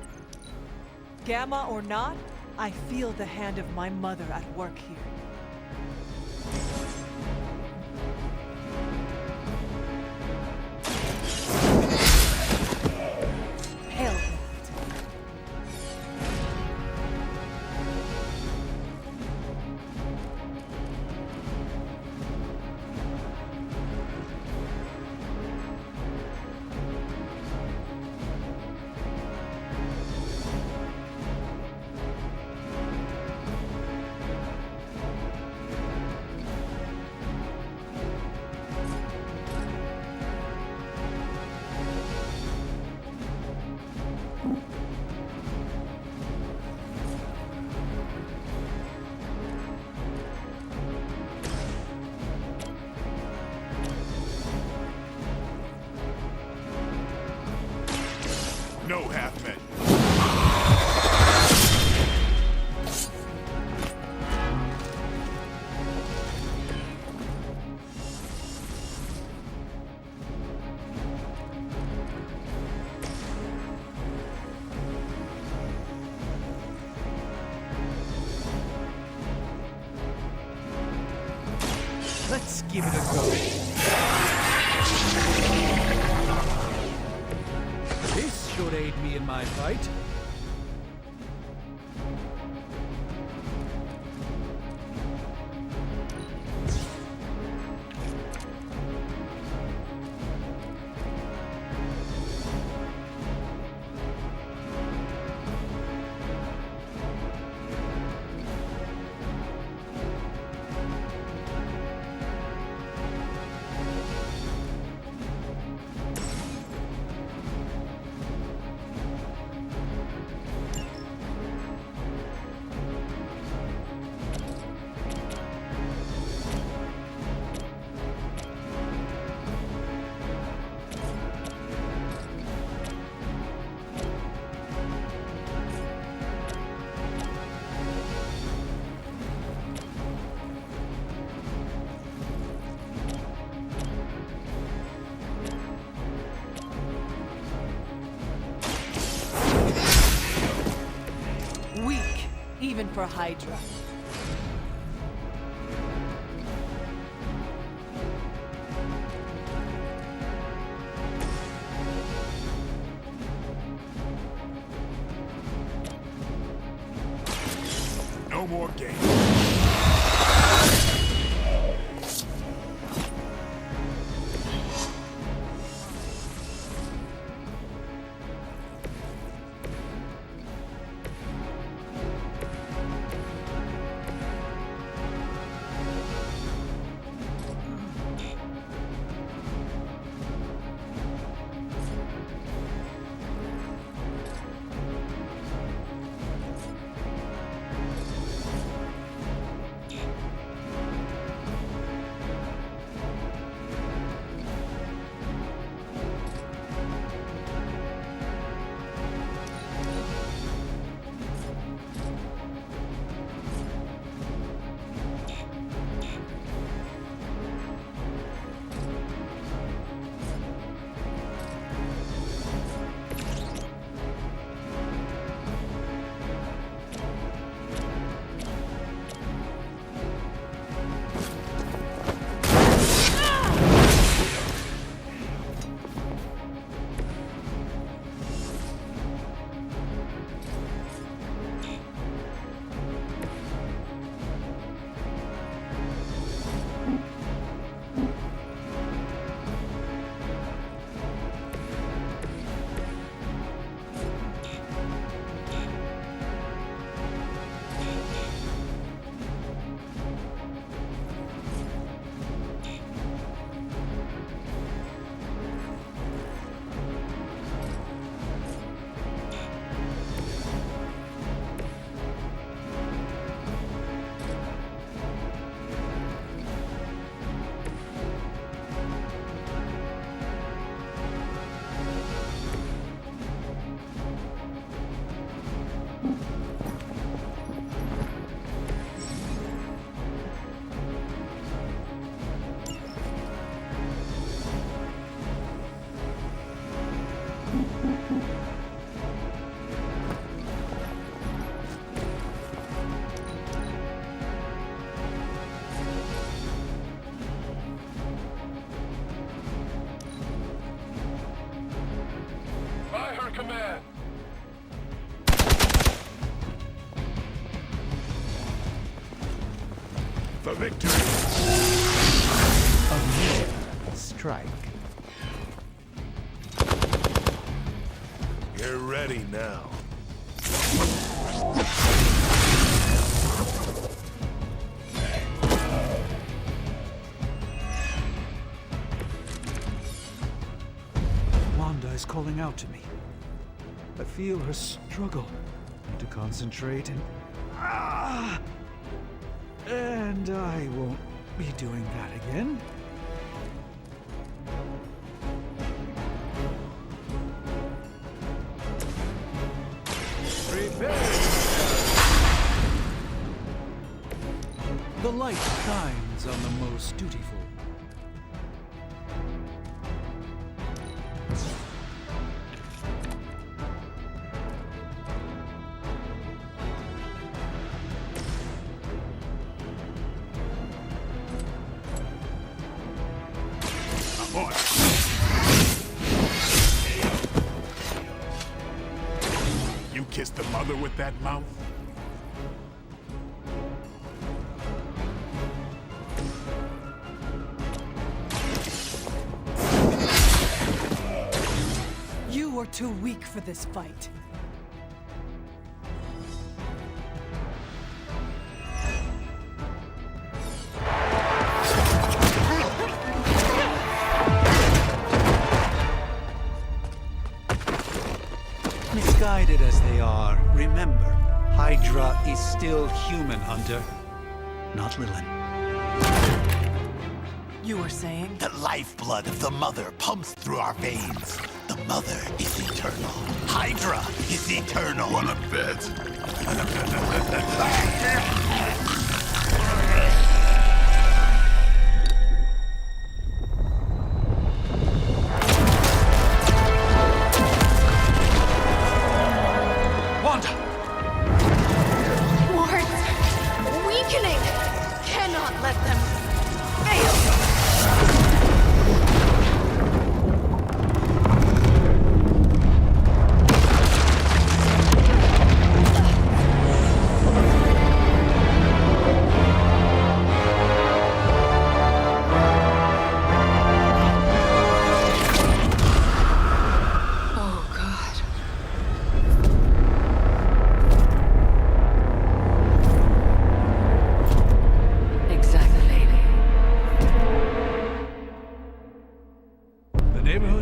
S13: Gamma or not, I feel the hand of my mother at work here. Hell with it.
S21: No half-men.
S11: Let's give it a go. This should aid me in my fight.
S13: Weak, even for Hydra.
S21: No more games. for victory.
S20: A mere strike.
S21: You're ready now.
S20: Wanda is calling out to me. I feel her struggle. Need to concentrate and... And I won't be doing that again. The light shines on the most dutiful.
S2: You kissed the mother with that mouth?
S4: You are too weak for this fight.
S5: Misguided as they are, remember, Hydra is still human, Hunter. Not Lilin.
S4: You were saying?
S22: The lifeblood of the Mother pumps through our veins. The Mother is eternal. Hydra is eternal.
S2: Wanna bet?
S9: Weakening! Cannot let them fail!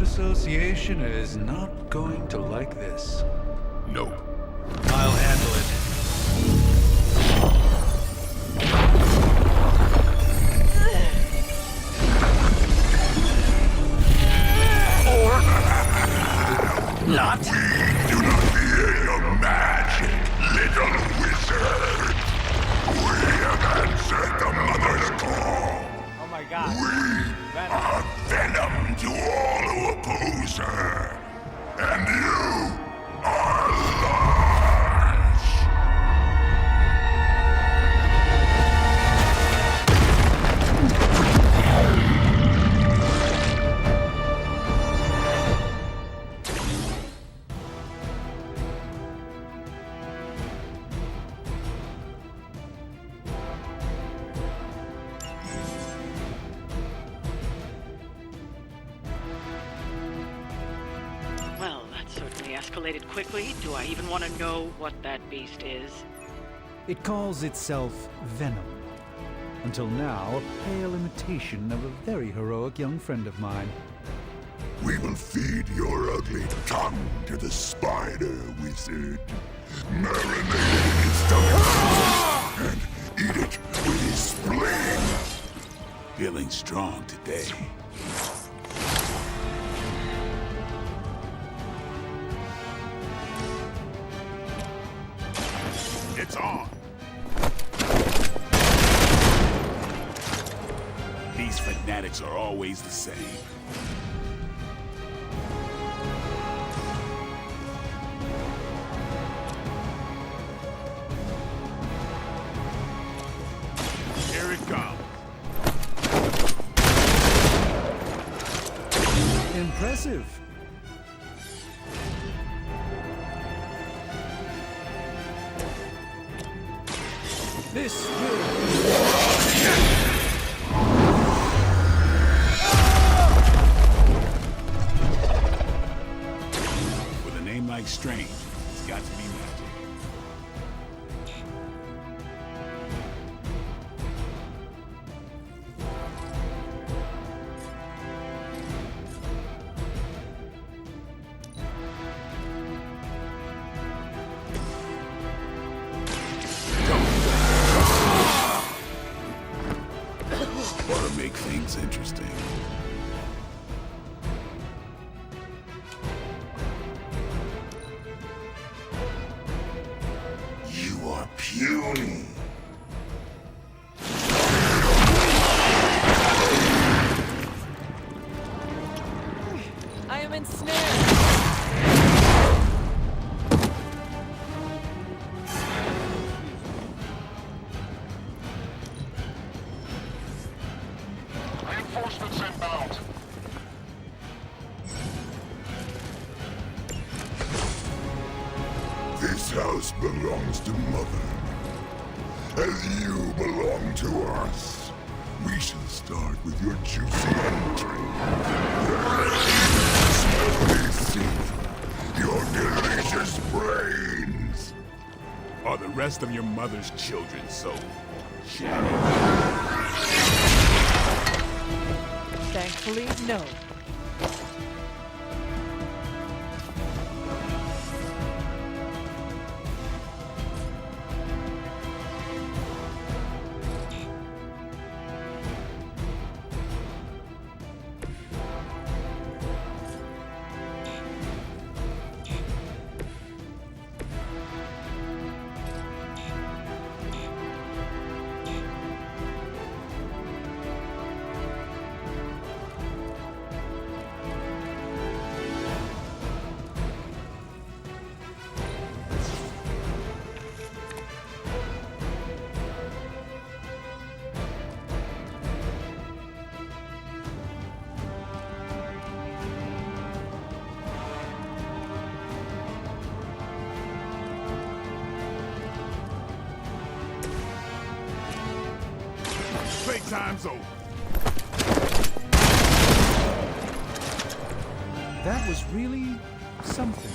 S5: Association is not going to like this.
S2: Nope.
S5: I'll handle it.
S22: Or not.
S2: We do not fear your magic, little wizard. We have answered the Mother's call.
S1: Oh my god.
S2: We are venom to all who oppose her. And you are large.
S18: Well, that certainly escalated quickly. Do I even want to know what that beast is?
S20: It calls itself Venom. Until now, a pale imitation of a very heroic young friend of mine.
S2: We will feed your ugly tongue to the spider wizard. Marinate it in his stomach and eat it with his spleen. Feeling strong today. It's on. These fanatics are always the same. Here it comes.
S20: Impressive. This will...
S21: With a name like Strange, it's got to be magic. Want to make things interesting.
S2: You are puny.
S13: I am ensnared.
S2: Reinforcements inbound. This house belongs to Mother, as you belong to us. We shall start with your juicy entry. Smelly seed, your delicious brains.
S21: Are the rest of your mother's children so shallow?
S13: Thankfully, no.
S21: Playtime's over.
S20: That was really something.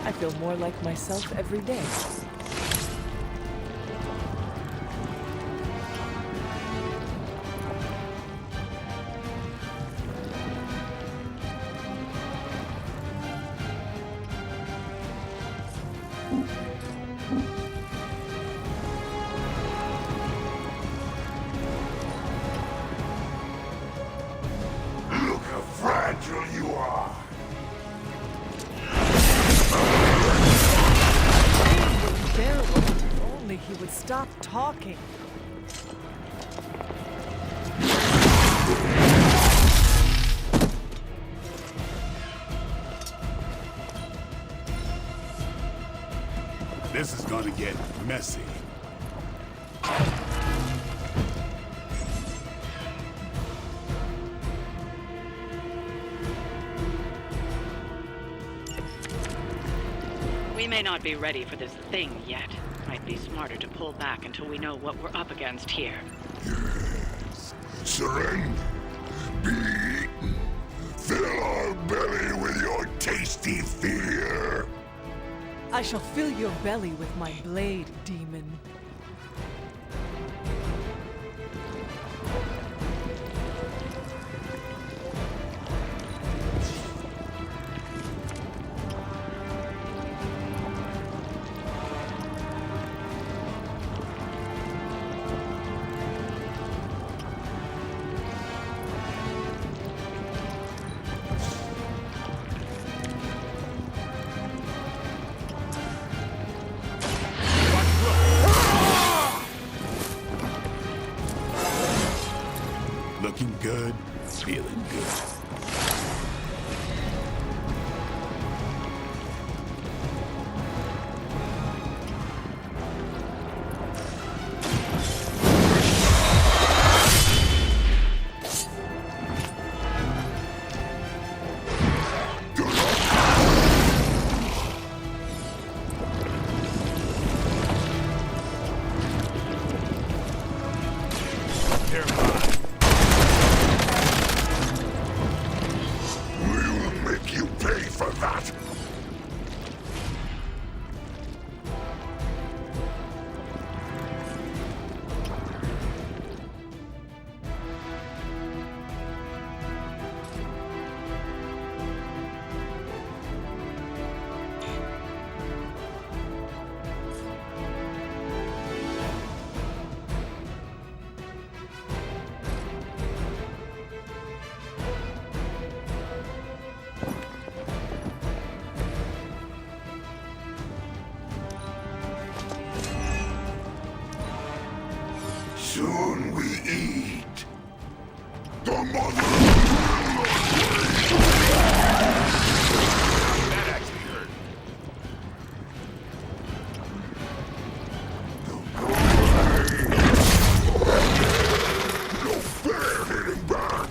S13: I feel more like myself every day.
S2: Look how fragile you are.
S13: Unbearable. If only he would stop talking.
S21: This is gonna get messy.
S18: We may not be ready for this thing yet, Might be smarter to pull back until we know what we're up against here.
S2: Surrender. Be eaten. Fill our belly with your tasty fear.
S4: I shall fill your belly with my blade, demon.
S21: Looking good, feeling good.
S2: Soon we eat. The mother.
S21: That actually hurt.
S2: No fair hitting back.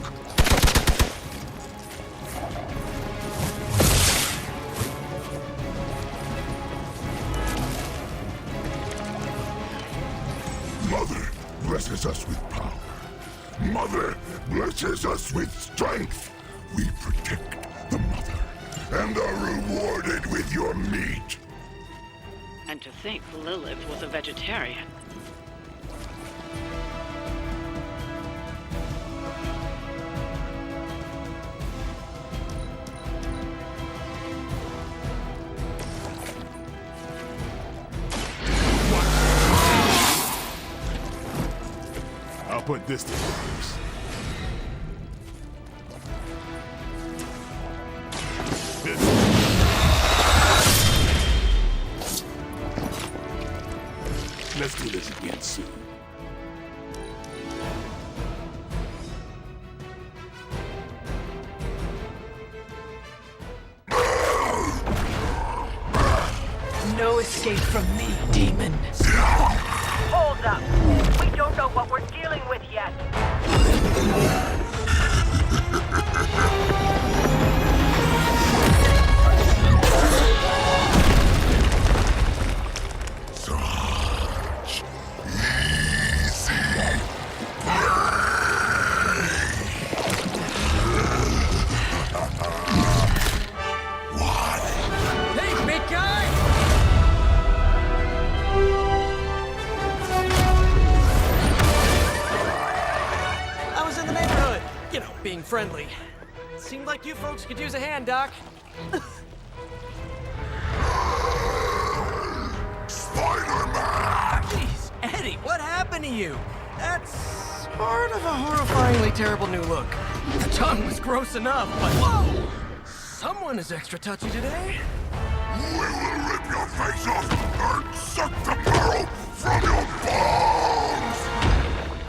S2: Mother blesses us with power. Mother blesses us with strength. We protect the mother and are rewarded with your meat.
S18: And to think Lilith was a vegetarian.
S21: I'll put this to use. Let's do this again soon.
S16: No escape from me, demon.
S17: Hold up. We don't know what we're dealing with yet.
S2: Such easy
S14: Hey, big guy! I was in the neighborhood. You know, being friendly. Seemed like you folks could use a hand, Doc.
S2: Spider-Man!
S14: Jeez, Eddie, what happened to you? That's sort of a horrifyingly terrible new look. The tongue was gross enough, but whoa! Someone is extra touchy today.
S2: We will rip your face off and suck the marrow from your bones!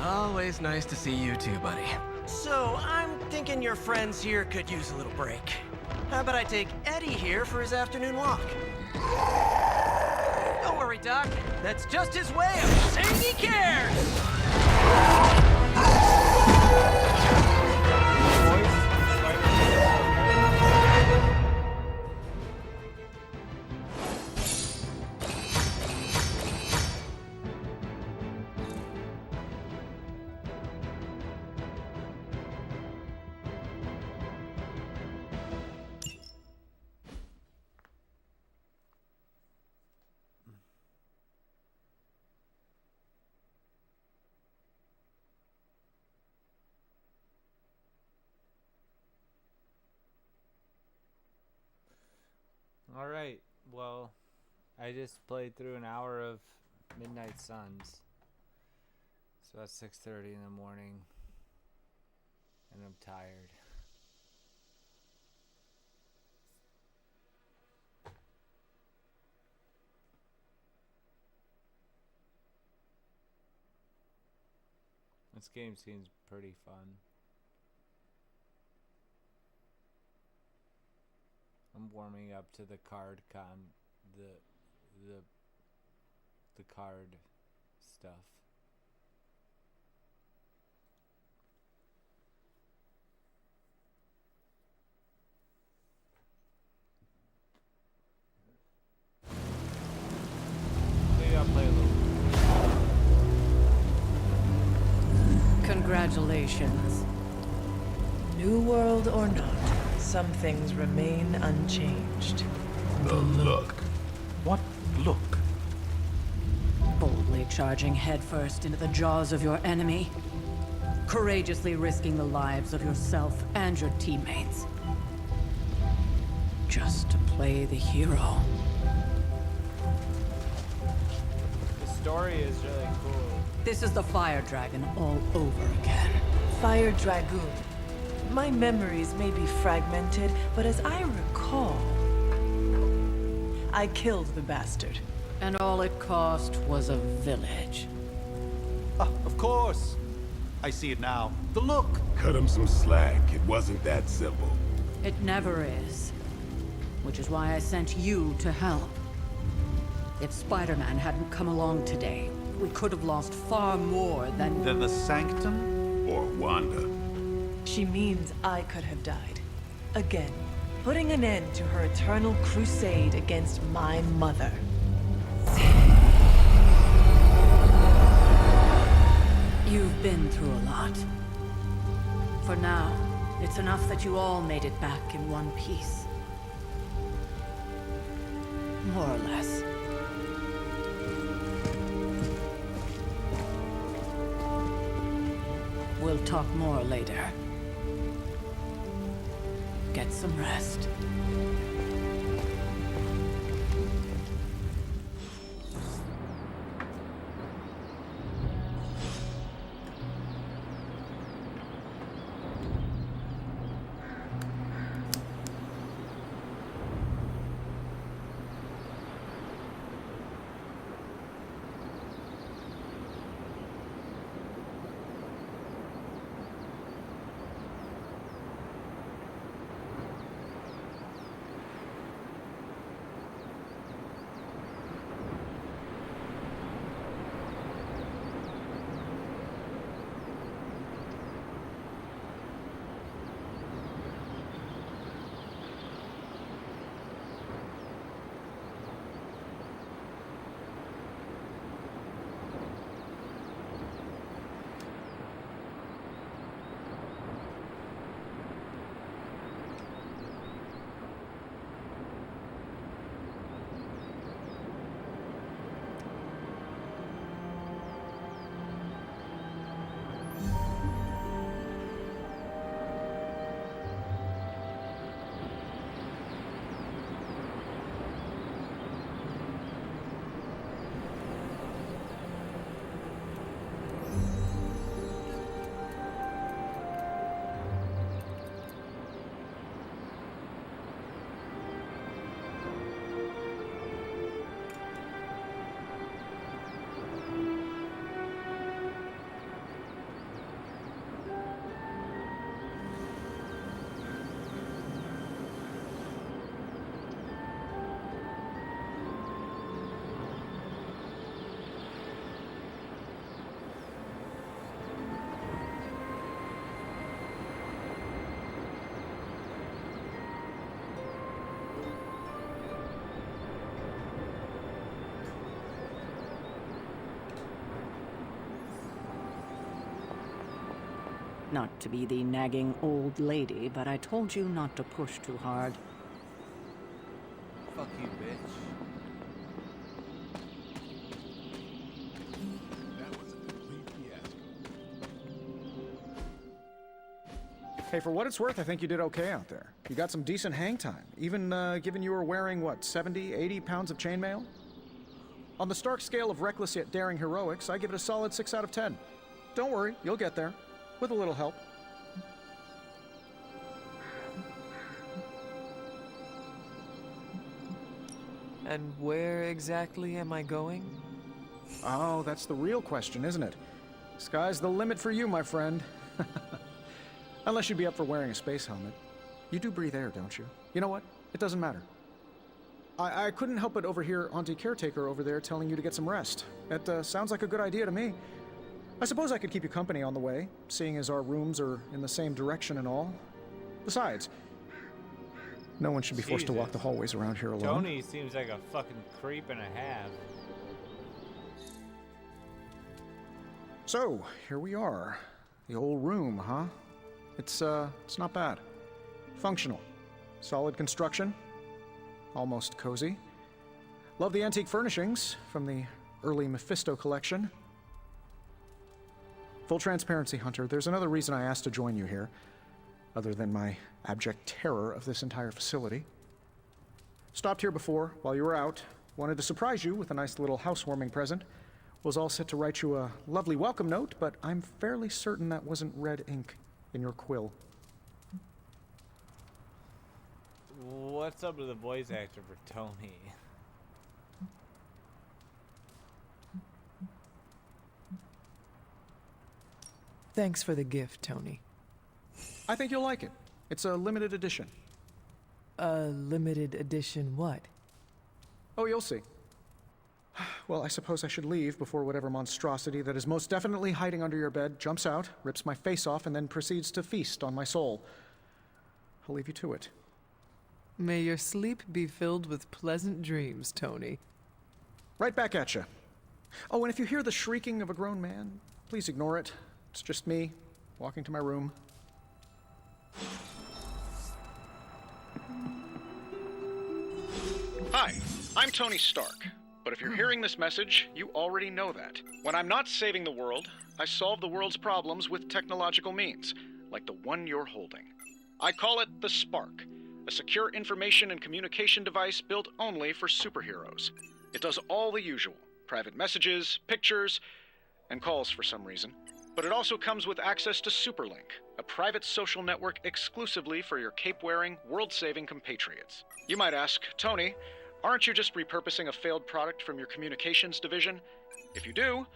S14: Always nice to see you too, buddy. So, I'm thinking your friends here could use a little break. How about I take Eddie here for his afternoon walk? Don't worry, Doc. That's just his way of saying he cares!
S1: Alright, well, I just played through an hour of Midnight Suns. It's about 6:30 in the morning, and I'm tired. This game seems pretty fun. I'm warming up to the card the card stuff. Maybe I'll play a little.
S16: Congratulations. New world or not, some things remain unchanged.
S21: The look.
S5: What look?
S12: Boldly charging headfirst into the jaws of your enemy. Courageously risking the lives of yourself and your teammates. Just to play the hero.
S1: The story is really cool.
S12: This is the Fire Dragon all over again.
S16: Fire Dragoon. My memories may be fragmented, but as I recall, I killed the bastard.
S12: And all it cost was a village.
S5: Of course. I see it now. The look.
S21: Cut him some slack. It wasn't that simple.
S12: It never is. Which is why I sent you to help. If Spider-Man hadn't come along today, we could have lost far more than
S5: the Sanctum?
S21: Or Wanda.
S16: She means I could have died. Again, putting an end to her eternal crusade against my mother.
S12: You've been through a lot. For now, it's enough that you all made it back in one piece. More or less. We'll talk more later. Get some rest. Not to be the nagging old lady, but I told you not to push too hard.
S1: Fuck you, bitch.
S21: That was a complete fiasco.
S6: Hey, for what it's worth, I think you did okay out there. You got some decent hang time, even given you were wearing, what, 70, 80 pounds of chainmail? On the Stark scale of reckless yet daring heroics, I give it a solid 6 out of 10. Don't worry, you'll get there. With a little help.
S13: And where exactly am I going?
S6: Oh, that's the real question, isn't it? Sky's the limit for you, my friend. Unless you'd be up for wearing a space helmet. You do breathe air, don't you? You know what? It doesn't matter. I couldn't help but overhear Auntie Caretaker over there telling you to get some rest. It sounds like a good idea to me. I suppose I could keep you company on the way, seeing as our rooms are in the same direction and all. Besides, no one should be forced to walk the hallways around here alone.
S1: Tony seems like a fucking creep and a half.
S6: So, here we are. The old room, huh? It's not bad. Functional. Solid construction. Almost cozy. Love the antique furnishings from the early Mephisto collection. Full transparency, Hunter, there's another reason I asked to join you here, other than my abject terror of this entire facility. Stopped here before, while you were out. Wanted to surprise you with a nice little housewarming present. Was all set to write you a lovely welcome note, but I'm fairly certain that wasn't red ink in your quill.
S1: What's up with the voice actor for Tony?
S13: Thanks for the gift, Tony.
S6: I think you'll like it. It's a limited edition.
S13: A limited edition what?
S6: Oh, you'll see. Well, I suppose I should leave before whatever monstrosity that is most definitely hiding under your bed jumps out, rips my face off, and then proceeds to feast on my soul. I'll leave you to it.
S13: May your sleep be filled with pleasant dreams, Tony.
S6: Right back at you. Oh, and if you hear the shrieking of a grown man, please ignore it. It's just me, walking to my room. Hi, I'm Tony Stark. But if you're hearing this message, you already know that. When I'm not saving the world, I solve the world's problems with technological means, like the one you're holding. I call it the Spark, a secure information and communication device built only for superheroes. It does all the usual, private messages, pictures, and calls for some reason. But it also comes with access to Superlink, a private social network exclusively for your cape-wearing, world-saving compatriots. You might ask, Tony, aren't you just repurposing a failed product from your communications division? If you do,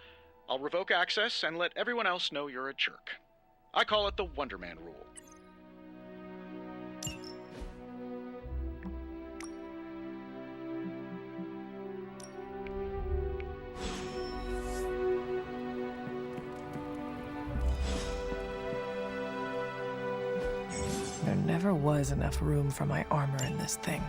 S6: I'll revoke access and let everyone else know you're a jerk. I call it the Wonder Man rule.
S13: There never was enough room for my armor in this thing.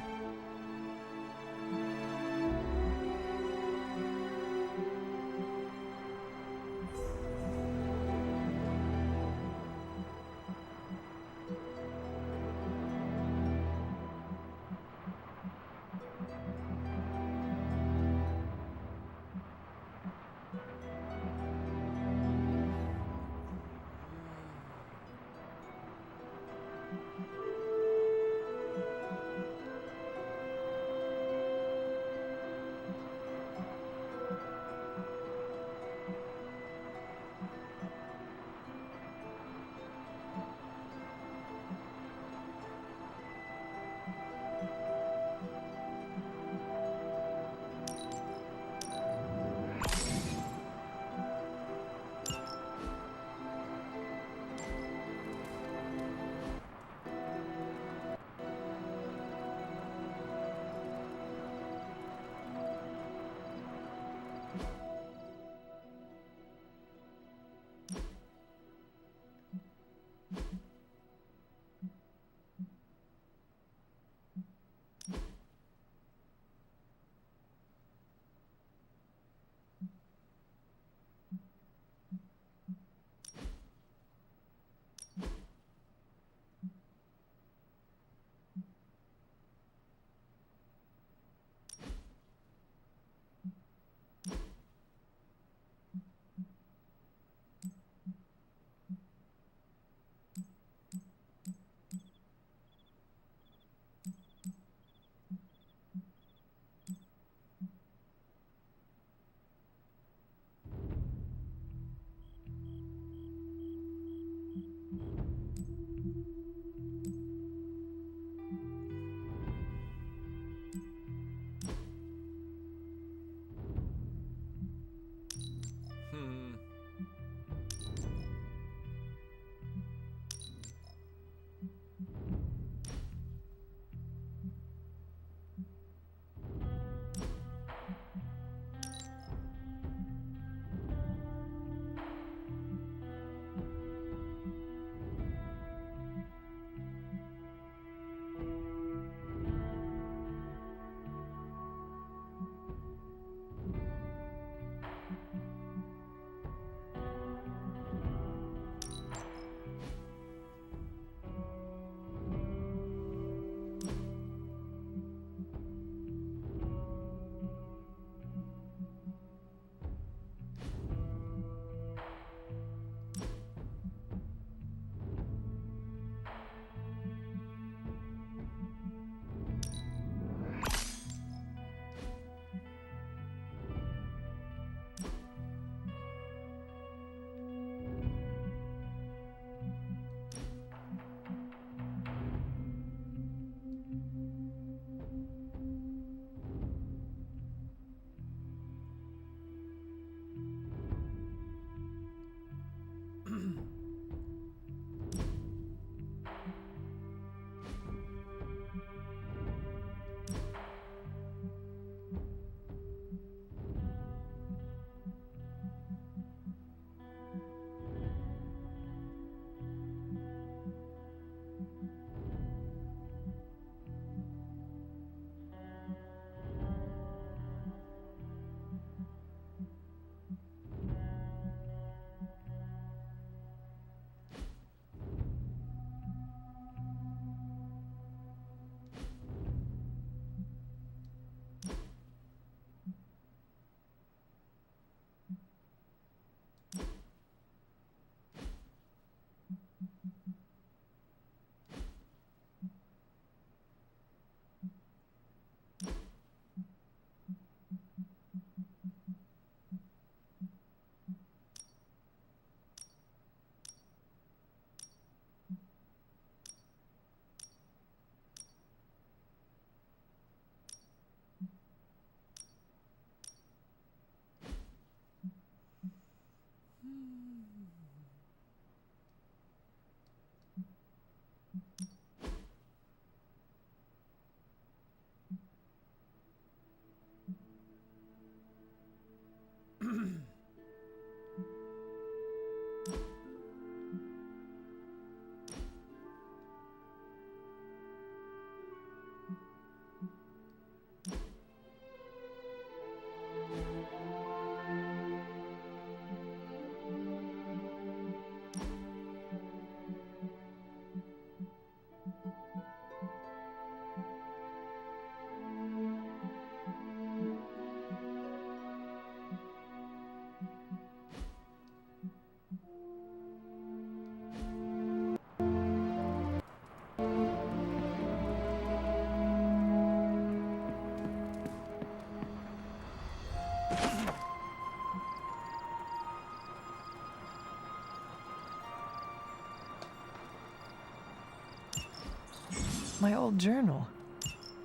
S13: My old journal.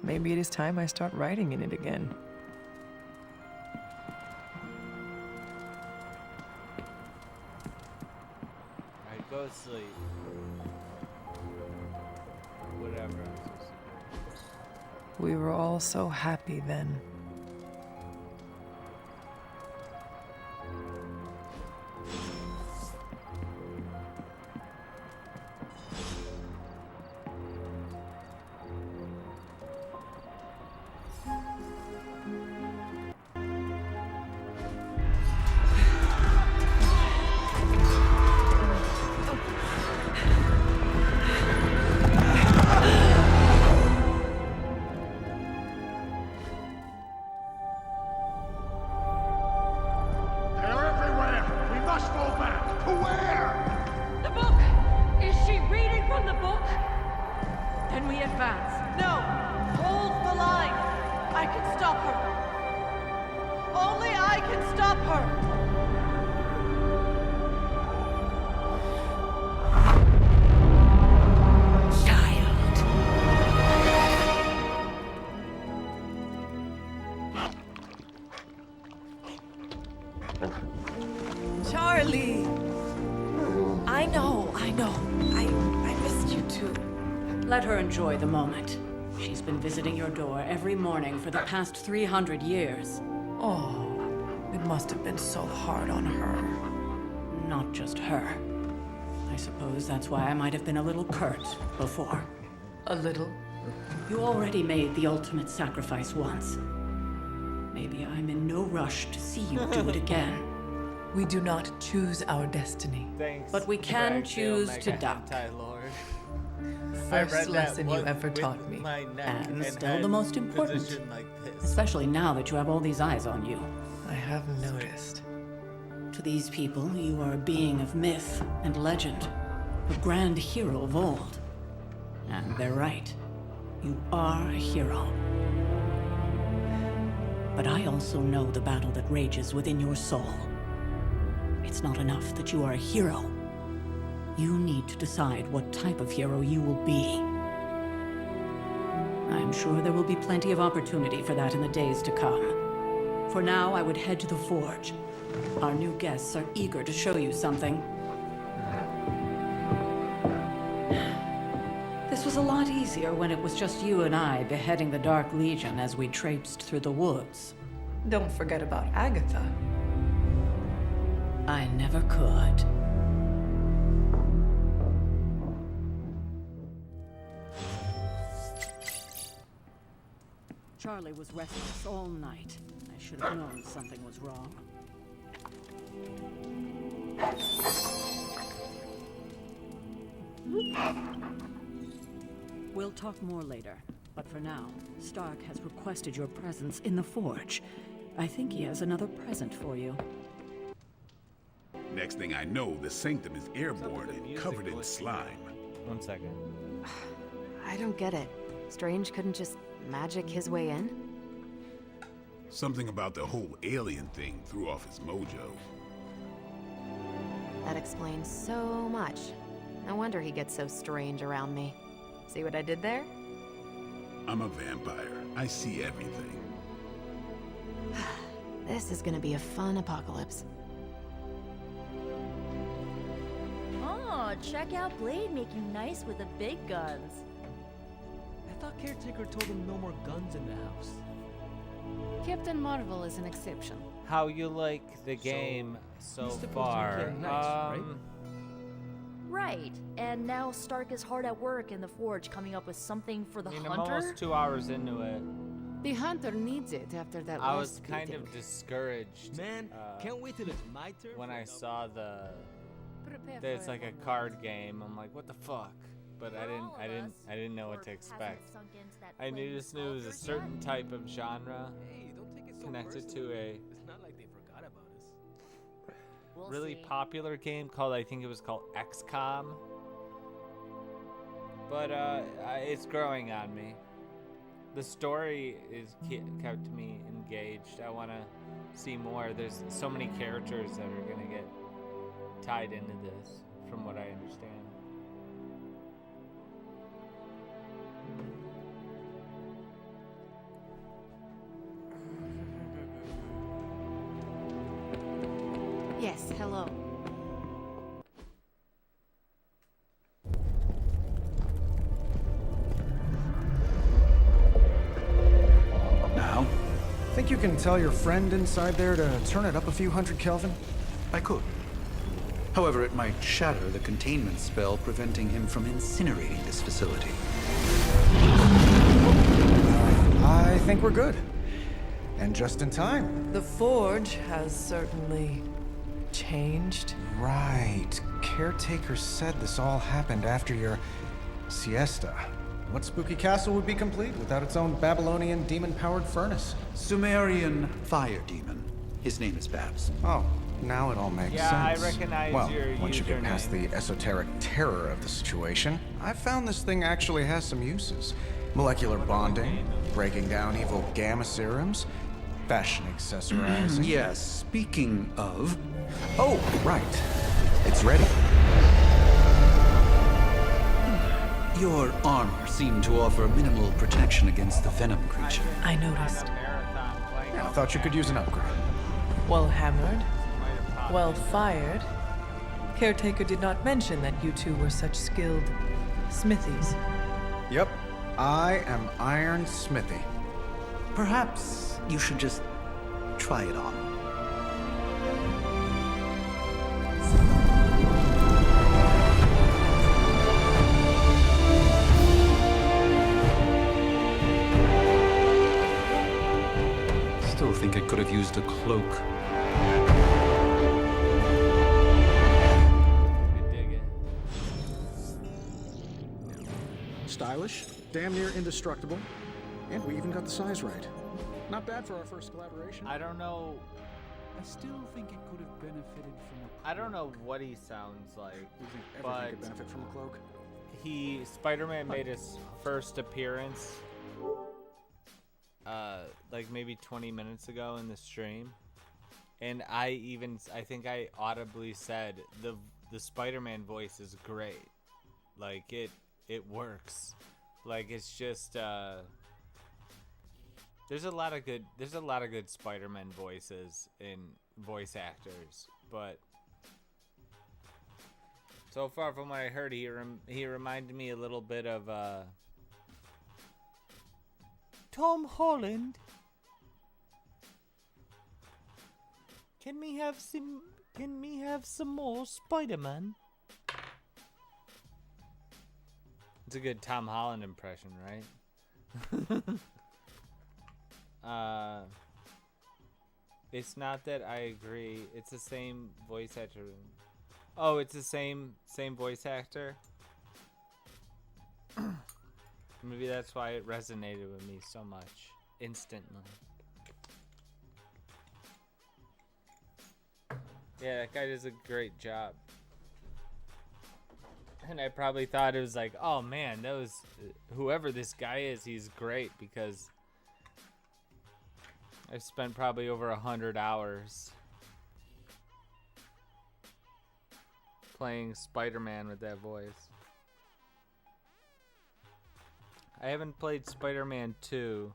S13: Maybe it is time I start writing in it again.
S1: Alright, go to sleep. Whatever.
S13: We were all so happy then.
S16: Charlie! I know. I missed you too.
S12: Let her enjoy the moment. She's been visiting your door every morning for the past 300 years.
S16: Oh, it must have been so hard on her.
S12: Not just her. I suppose that's why I might have been a little curt before.
S16: A little?
S12: You already made the ultimate sacrifice once. Maybe I'm in no rush to see you do it again.
S16: We do not choose our destiny.
S1: Thanks.
S12: But we can choose to duck.
S16: First lesson you ever taught me.
S12: And still the most important. Especially now that you have all these eyes on you.
S16: I have noticed.
S12: To these people, you are a being of myth and legend. A grand hero of old. And they're right. You are a hero. But I also know the battle that rages within your soul. It's not enough that you are a hero. You need to decide what type of hero you will be. I'm sure there will be plenty of opportunity for that in the days to come. For now, I would head to the forge. Our new guests are eager to show you something. This was a lot easier when it was just you and I beheading the Dark Legion as we traipsed through the woods.
S16: Don't forget about Agatha.
S12: I never could. Charlie was restless all night. I should have known something was wrong. We'll talk more later, but for now, Stark has requested your presence in the forge. I think he has another present for you.
S21: Next thing I know, the sanctum is airborne and covered in slime.
S1: 1 second.
S10: I don't get it. Strange couldn't just magic his way in?
S21: Something about the whole alien thing threw off his mojo.
S10: That explains so much. No wonder he gets so strange around me. See what I did there?
S21: I'm a vampire. I see everything.
S10: This is gonna be a fun apocalypse.
S15: Oh, check out Blade making nice with the big guns.
S7: I thought Caretaker told him no more guns in the house.
S10: Captain Marvel is an exception.
S1: How you like the game so far?
S7: Right?
S15: Right, and now Stark is hard at work in the forge coming up with something for the
S1: I'm
S15: Hunter?
S1: almost 2 hours into it.
S10: The Hunter needs it after that
S1: I
S10: last
S1: was kind
S10: beating.
S1: of discouraged.
S7: Man, can't wait till it's my turn.
S1: When I saw
S10: Prepare
S1: there's
S10: for
S1: like a card game, I'm like, what the fuck? But I didn't know what to expect. I just knew it was a certain type of genre connected to a
S7: It's not like they forgot about us.
S1: really popular game called, I think it was called XCOM. But it's growing on me. The story is kept me engaged. I want to see more. There's so many characters that are gonna get tied into this, from what I understand.
S6: you can tell your friend inside there to turn it up a few hundred Kelvin?
S5: I could. However, it might shatter the containment spell preventing him from incinerating this facility.
S6: I think we're good. And just in time.
S16: The Forge has certainly changed.
S6: Right. Caretaker said this all happened after your siesta. What spooky castle would be complete without its own Babylonian demon-powered furnace?
S5: Sumerian fire demon. His name is Babs.
S6: Oh, now it all makes sense.
S1: Yeah, I recognize your
S6: once you get past the esoteric terror of the situation, I found this thing actually has some uses. Molecular bonding, breaking down evil gamma serums, fashion accessorizing.
S5: Yes, speaking of...
S6: Oh, right. It's ready.
S5: Your armor seemed to offer minimal protection against the venom creature.
S16: I noticed.
S6: Yeah, I thought you could use an upgrade.
S16: Well hammered. Well fired. Caretaker did not mention that you two were such skilled smithies.
S6: Yep. I am Iron Smithy.
S5: Perhaps you should just try it on. Still think it could have used a cloak.
S6: Stylish, damn near indestructible, and we even got the size right. Not bad for our first collaboration.
S1: I don't know.
S20: I still think it could have benefited from a...
S1: I don't know what he sounds like,
S6: You think
S1: but
S6: everything could benefit from a cloak?
S1: Spider-Man made his first appearance, like maybe 20 minutes ago in the stream, and I think I audibly said the Spider-Man voice is great, like it works, like it's just there's a lot of good Spider-Man voices in voice actors, but so far from what I heard, he reminded me a little bit of Tom Holland. Can we have some more Spider-Man? It's a good Tom Holland impression, right? It's not that I agree. It's the same voice actor. Oh, it's the same voice actor. Maybe that's why it resonated with me so much instantly. Yeah, that guy does a great job. And I probably thought it was like, oh man, whoever this guy is, he's great, because I've spent probably over 100 hours playing Spider-Man with that voice. I haven't played Spider-Man 2,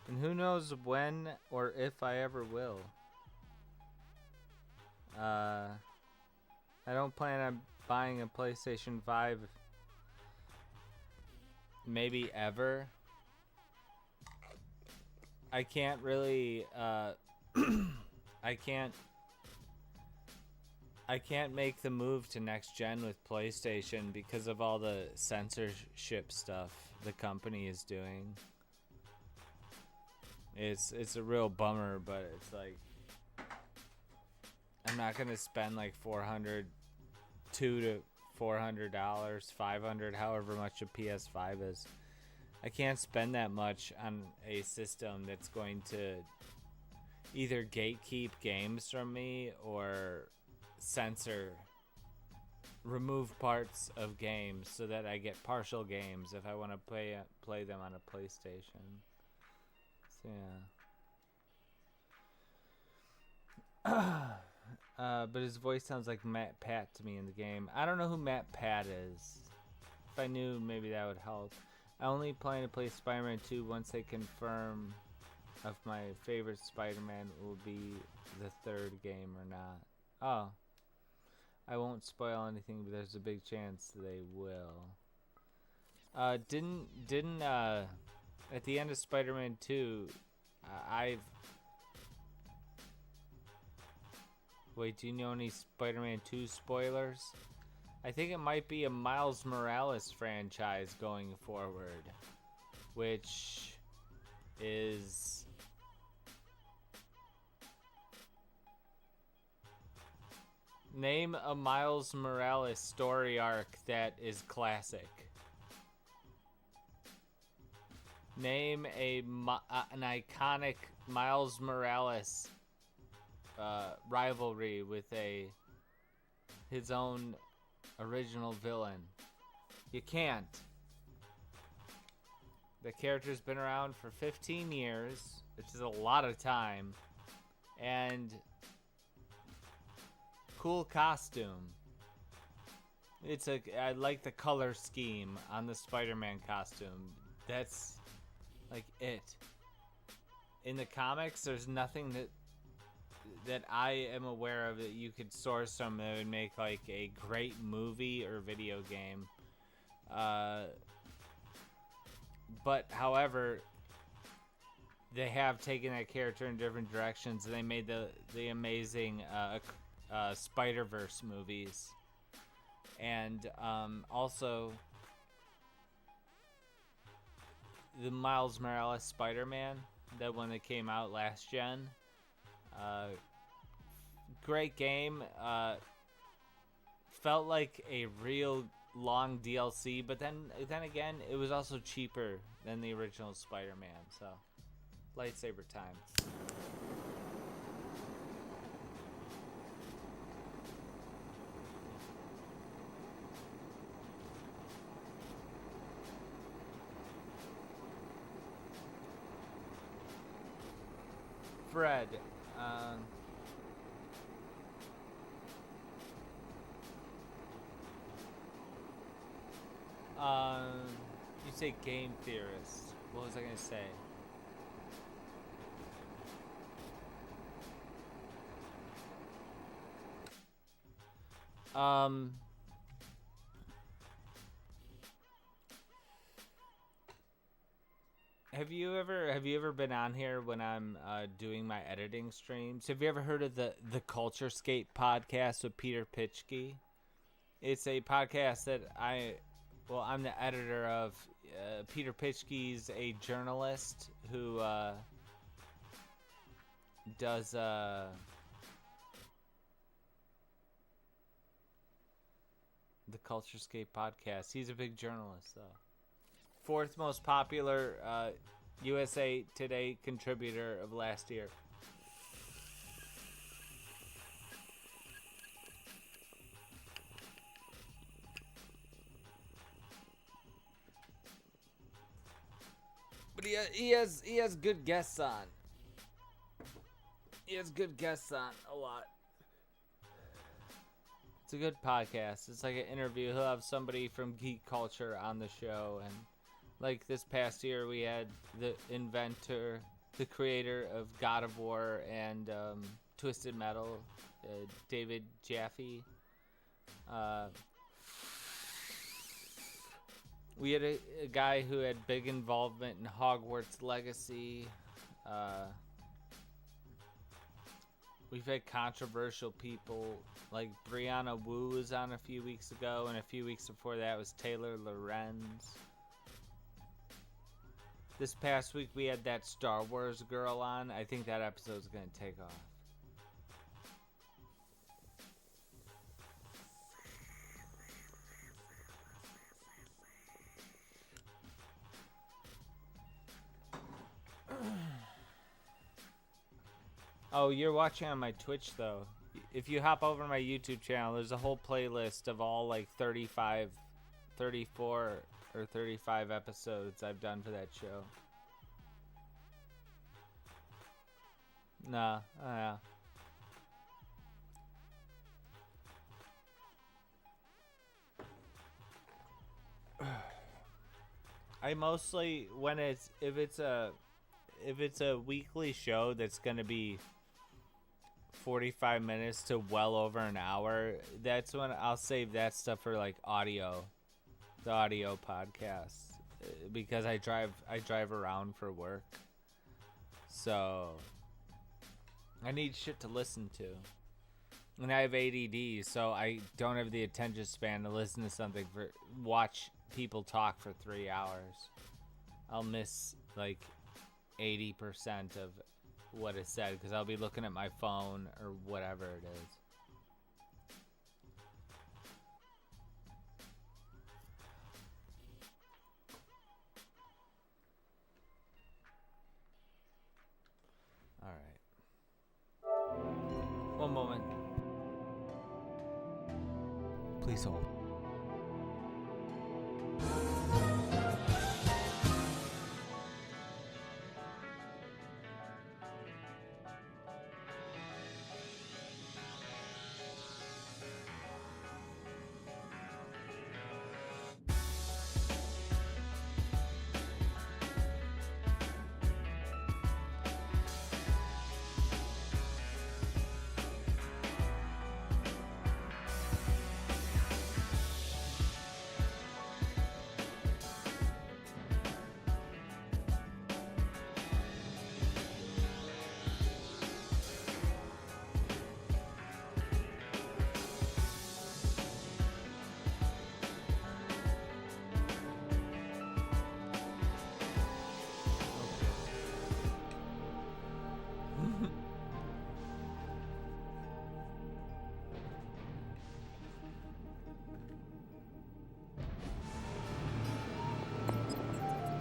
S1: and who knows when or if I ever will. I don't plan on buying a PlayStation 5 maybe ever. I can't really I can't make the move to next gen with PlayStation because of all the censorship stuff the company is doing. It's a real bummer, but it's like I'm not gonna spend like $200 to $400, $500, however much a PS5 is. I can't spend that much on a system that's going to either gatekeep games from me or remove parts of games so that I get partial games if I want to play them on a PlayStation. So yeah. But his voice sounds like Matt Pat to me in the game. I don't know who Matt Pat is. If I knew, maybe that would help. I only plan to play Spider-Man 2 once they confirm if my favorite Spider-Man will be the third game or not. Oh. I won't spoil anything, but there's a big chance they will. Didn't at the end of Spider-Man 2, Wait, do you know any Spider-Man 2 spoilers? I think it might be a Miles Morales franchise going forward, which is name a Miles Morales story arc that is classic. Name an iconic Miles Morales rivalry with his own original villain. You can't. The character's been around for 15 years, which is a lot of time, and cool costume. I like the color scheme on the Spider-Man costume. That's like it. In the comics, there's nothing that I am aware of that you could source from that would make like a great movie or video game. But however, they have taken that character in different directions, and they made the amazing Spider-Verse movies, and also the Miles Morales Spider-Man, that one that came out last gen. Great game. Felt like a real long DLC, but then again, it was also cheaper than the original Spider-Man. So, lightsaber time. Fred, you say game theorist. What was I gonna say? Have you ever been on here when I'm doing my editing streams? Have you ever heard of the Culturescape podcast with Peter Pitchke? It's a podcast that I'm the editor of. Peter Pitchke's a journalist who does the Culturescape podcast. He's a big journalist, though. Fourth most popular USA Today contributor of last year. But he has good guests on. He has good guests on a lot. It's a good podcast. It's like an interview. He'll have somebody from geek culture on the show, and like this past year, we had the inventor, the creator of God of War and Twisted Metal, David Jaffe. We had a guy who had big involvement in Hogwarts Legacy. We've had controversial people, like Brianna Wu was on a few weeks ago, and a few weeks before that was Taylor Lorenz. This past week we had that Star Wars girl on. I think that episode's going to take off. Oh, you're watching on my Twitch, though. If you hop over to my YouTube channel, there's a whole playlist of all, like, 34 or 35 episodes I've done for that show. Nah, yeah. I mostly, if it's a weekly show that's gonna be 45 minutes to well over an hour, that's when I'll save that stuff for like the audio podcast, because I drive around for work, so I need shit to listen to. And I have ADD, so I don't have the attention span to listen to something watch people talk for 3 hours. I'll miss like 80% of what is said because I'll be looking at my phone or whatever it is. All right. One moment. Please hold.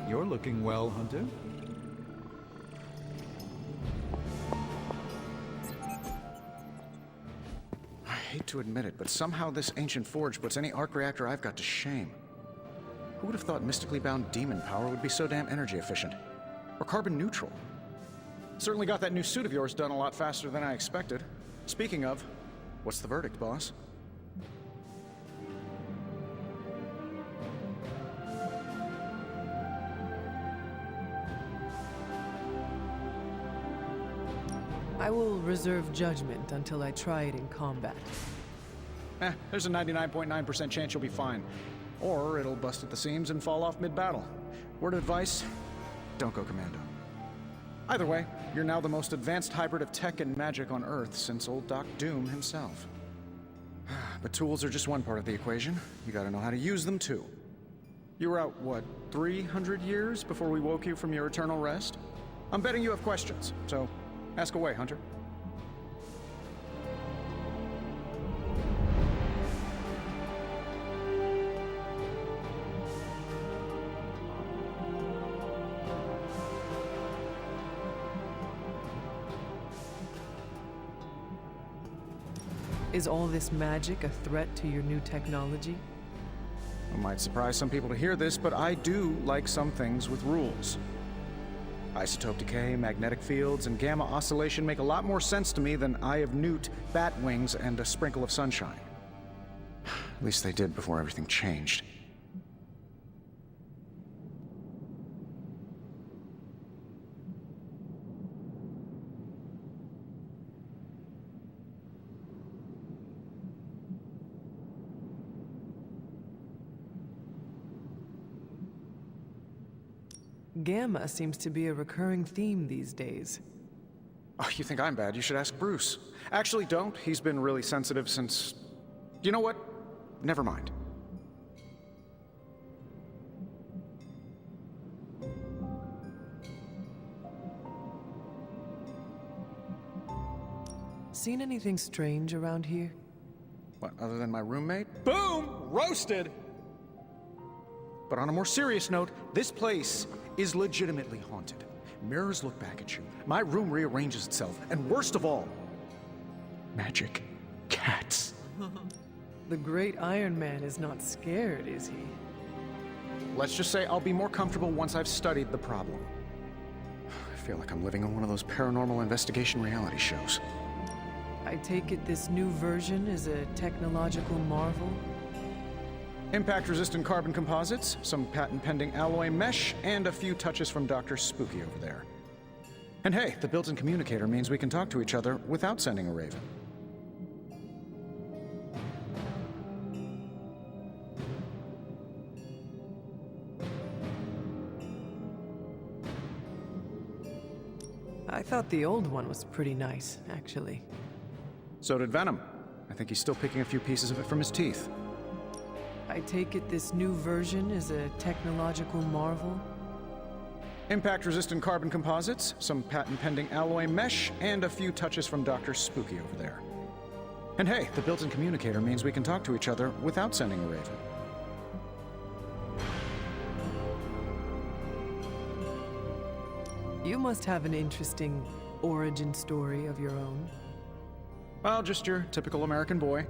S20: You're looking well, Hunter.
S6: I hate to admit it, but somehow this ancient forge puts any arc reactor I've got to shame. Who would have thought mystically bound demon power would be so damn energy efficient? Or carbon neutral? Certainly got that new suit of yours done a lot faster than I expected. Speaking of, what's the verdict, boss?
S13: I will reserve judgment until I try it in combat.
S6: There's a 99.9% chance you'll be fine. Or it'll bust at the seams and fall off mid-battle. Word of advice, don't go commando. Either way, you're now the most advanced hybrid of tech and magic on Earth since old Doc Doom himself. But tools are just one part of the equation. You gotta know how to use them too. You were out, what, 300 years before we woke you from your eternal rest? I'm betting you have questions, so ask away, Hunter.
S13: Is all this magic a threat to your new technology?
S6: It might surprise some people to hear this, but I do like some things with rules. Isotope decay, magnetic fields, and gamma oscillation make a lot more sense to me than Eye of Newt, bat wings, and a sprinkle of sunshine. At least they did before everything changed.
S13: Gamma seems to be a recurring theme these days.
S6: Oh, you think I'm bad? You should ask Bruce. Actually, don't. He's been really sensitive since... You know what? Never mind.
S13: Seen anything strange around here?
S6: What, other than my roommate? Boom! Roasted! But on a more serious note, this place is legitimately haunted. Mirrors look back at you. My room rearranges itself. And worst of all, magic cats.
S13: The great Iron Man is not scared, is he?
S6: Let's just say I'll be more comfortable once I've studied the problem. I feel like I'm living on one of those paranormal investigation reality shows.
S13: I take it this new version is a technological marvel?
S6: Impact-resistant carbon composites, some patent-pending alloy mesh, and a few touches from Dr. Spooky over there. And hey, the built-in communicator means we can talk to each other without sending a raven.
S13: I thought the old one was pretty nice, actually.
S6: So did Venom. I think he's still picking a few pieces of it from his teeth.
S13: I take it this new version is a technological marvel?
S6: Impact-resistant carbon composites, some patent-pending alloy mesh, and a few touches from Dr. Spooky over there. And hey, the built-in communicator means we can talk to each other without sending a raven.
S13: You must have an interesting origin story of your own.
S6: Well, just your typical American boy.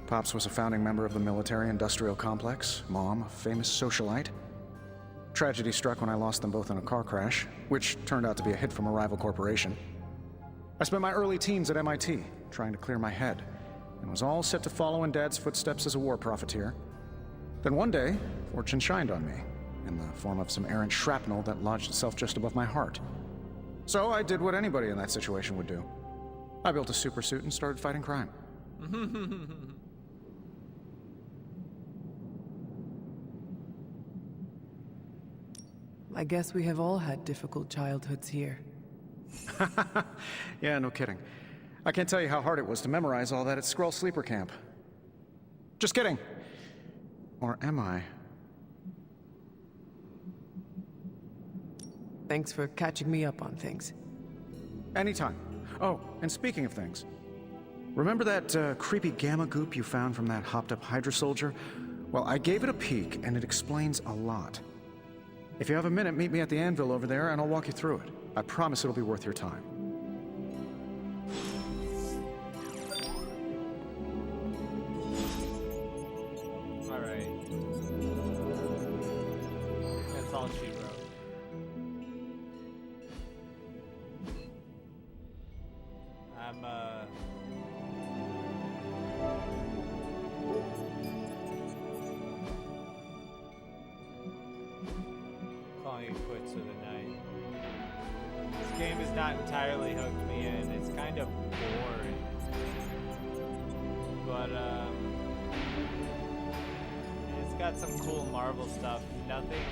S6: Pops was a founding member of the military-industrial complex. Mom, a famous socialite. Tragedy struck when I lost them both in a car crash, which turned out to be a hit from a rival corporation. I spent my early teens at MIT, trying to clear my head, and was all set to follow in Dad's footsteps as a war profiteer. Then one day, fortune shined on me, in the form of some errant shrapnel that lodged itself just above my heart. So I did what anybody in that situation would do. I built a supersuit and started fighting crime.
S13: I guess we have all had difficult childhoods here.
S6: Yeah, no kidding. I can't tell you how hard it was to memorize all that at Skrull Sleeper Camp. Just kidding. Or am I?
S13: Thanks for catching me up on things.
S6: Anytime. Oh, and speaking of things, remember that creepy gamma goop you found from that hopped-up Hydra soldier? Well, I gave it a peek, and it explains a lot. If you have a minute, meet me at the anvil over there, and I'll walk you through it. I promise it'll be worth your time.
S1: All right. That's all she wrote. I'm calling it quits for the night. This game has not entirely hooked me in. It's kind of boring. But it's got some cool Marvel stuff. Nothing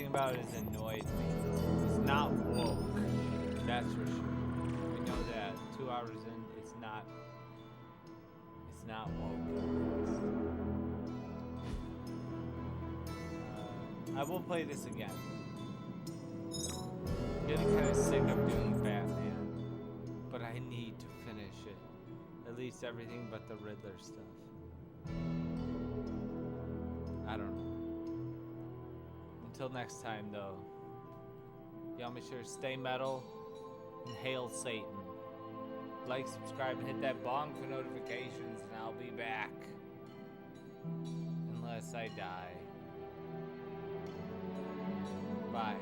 S1: about it has annoyed me. It's not woke. That's for sure. We know that. 2 hours in, it's not woke. I will play this again. I'm getting kind of sick of doing Batman, but I need to finish it. At least everything but the Riddler stuff. I don't know. Until next time, though, y'all make sure to stay metal and hail Satan. Like, subscribe, and hit that bong for notifications, and I'll be back. Unless I die. Bye.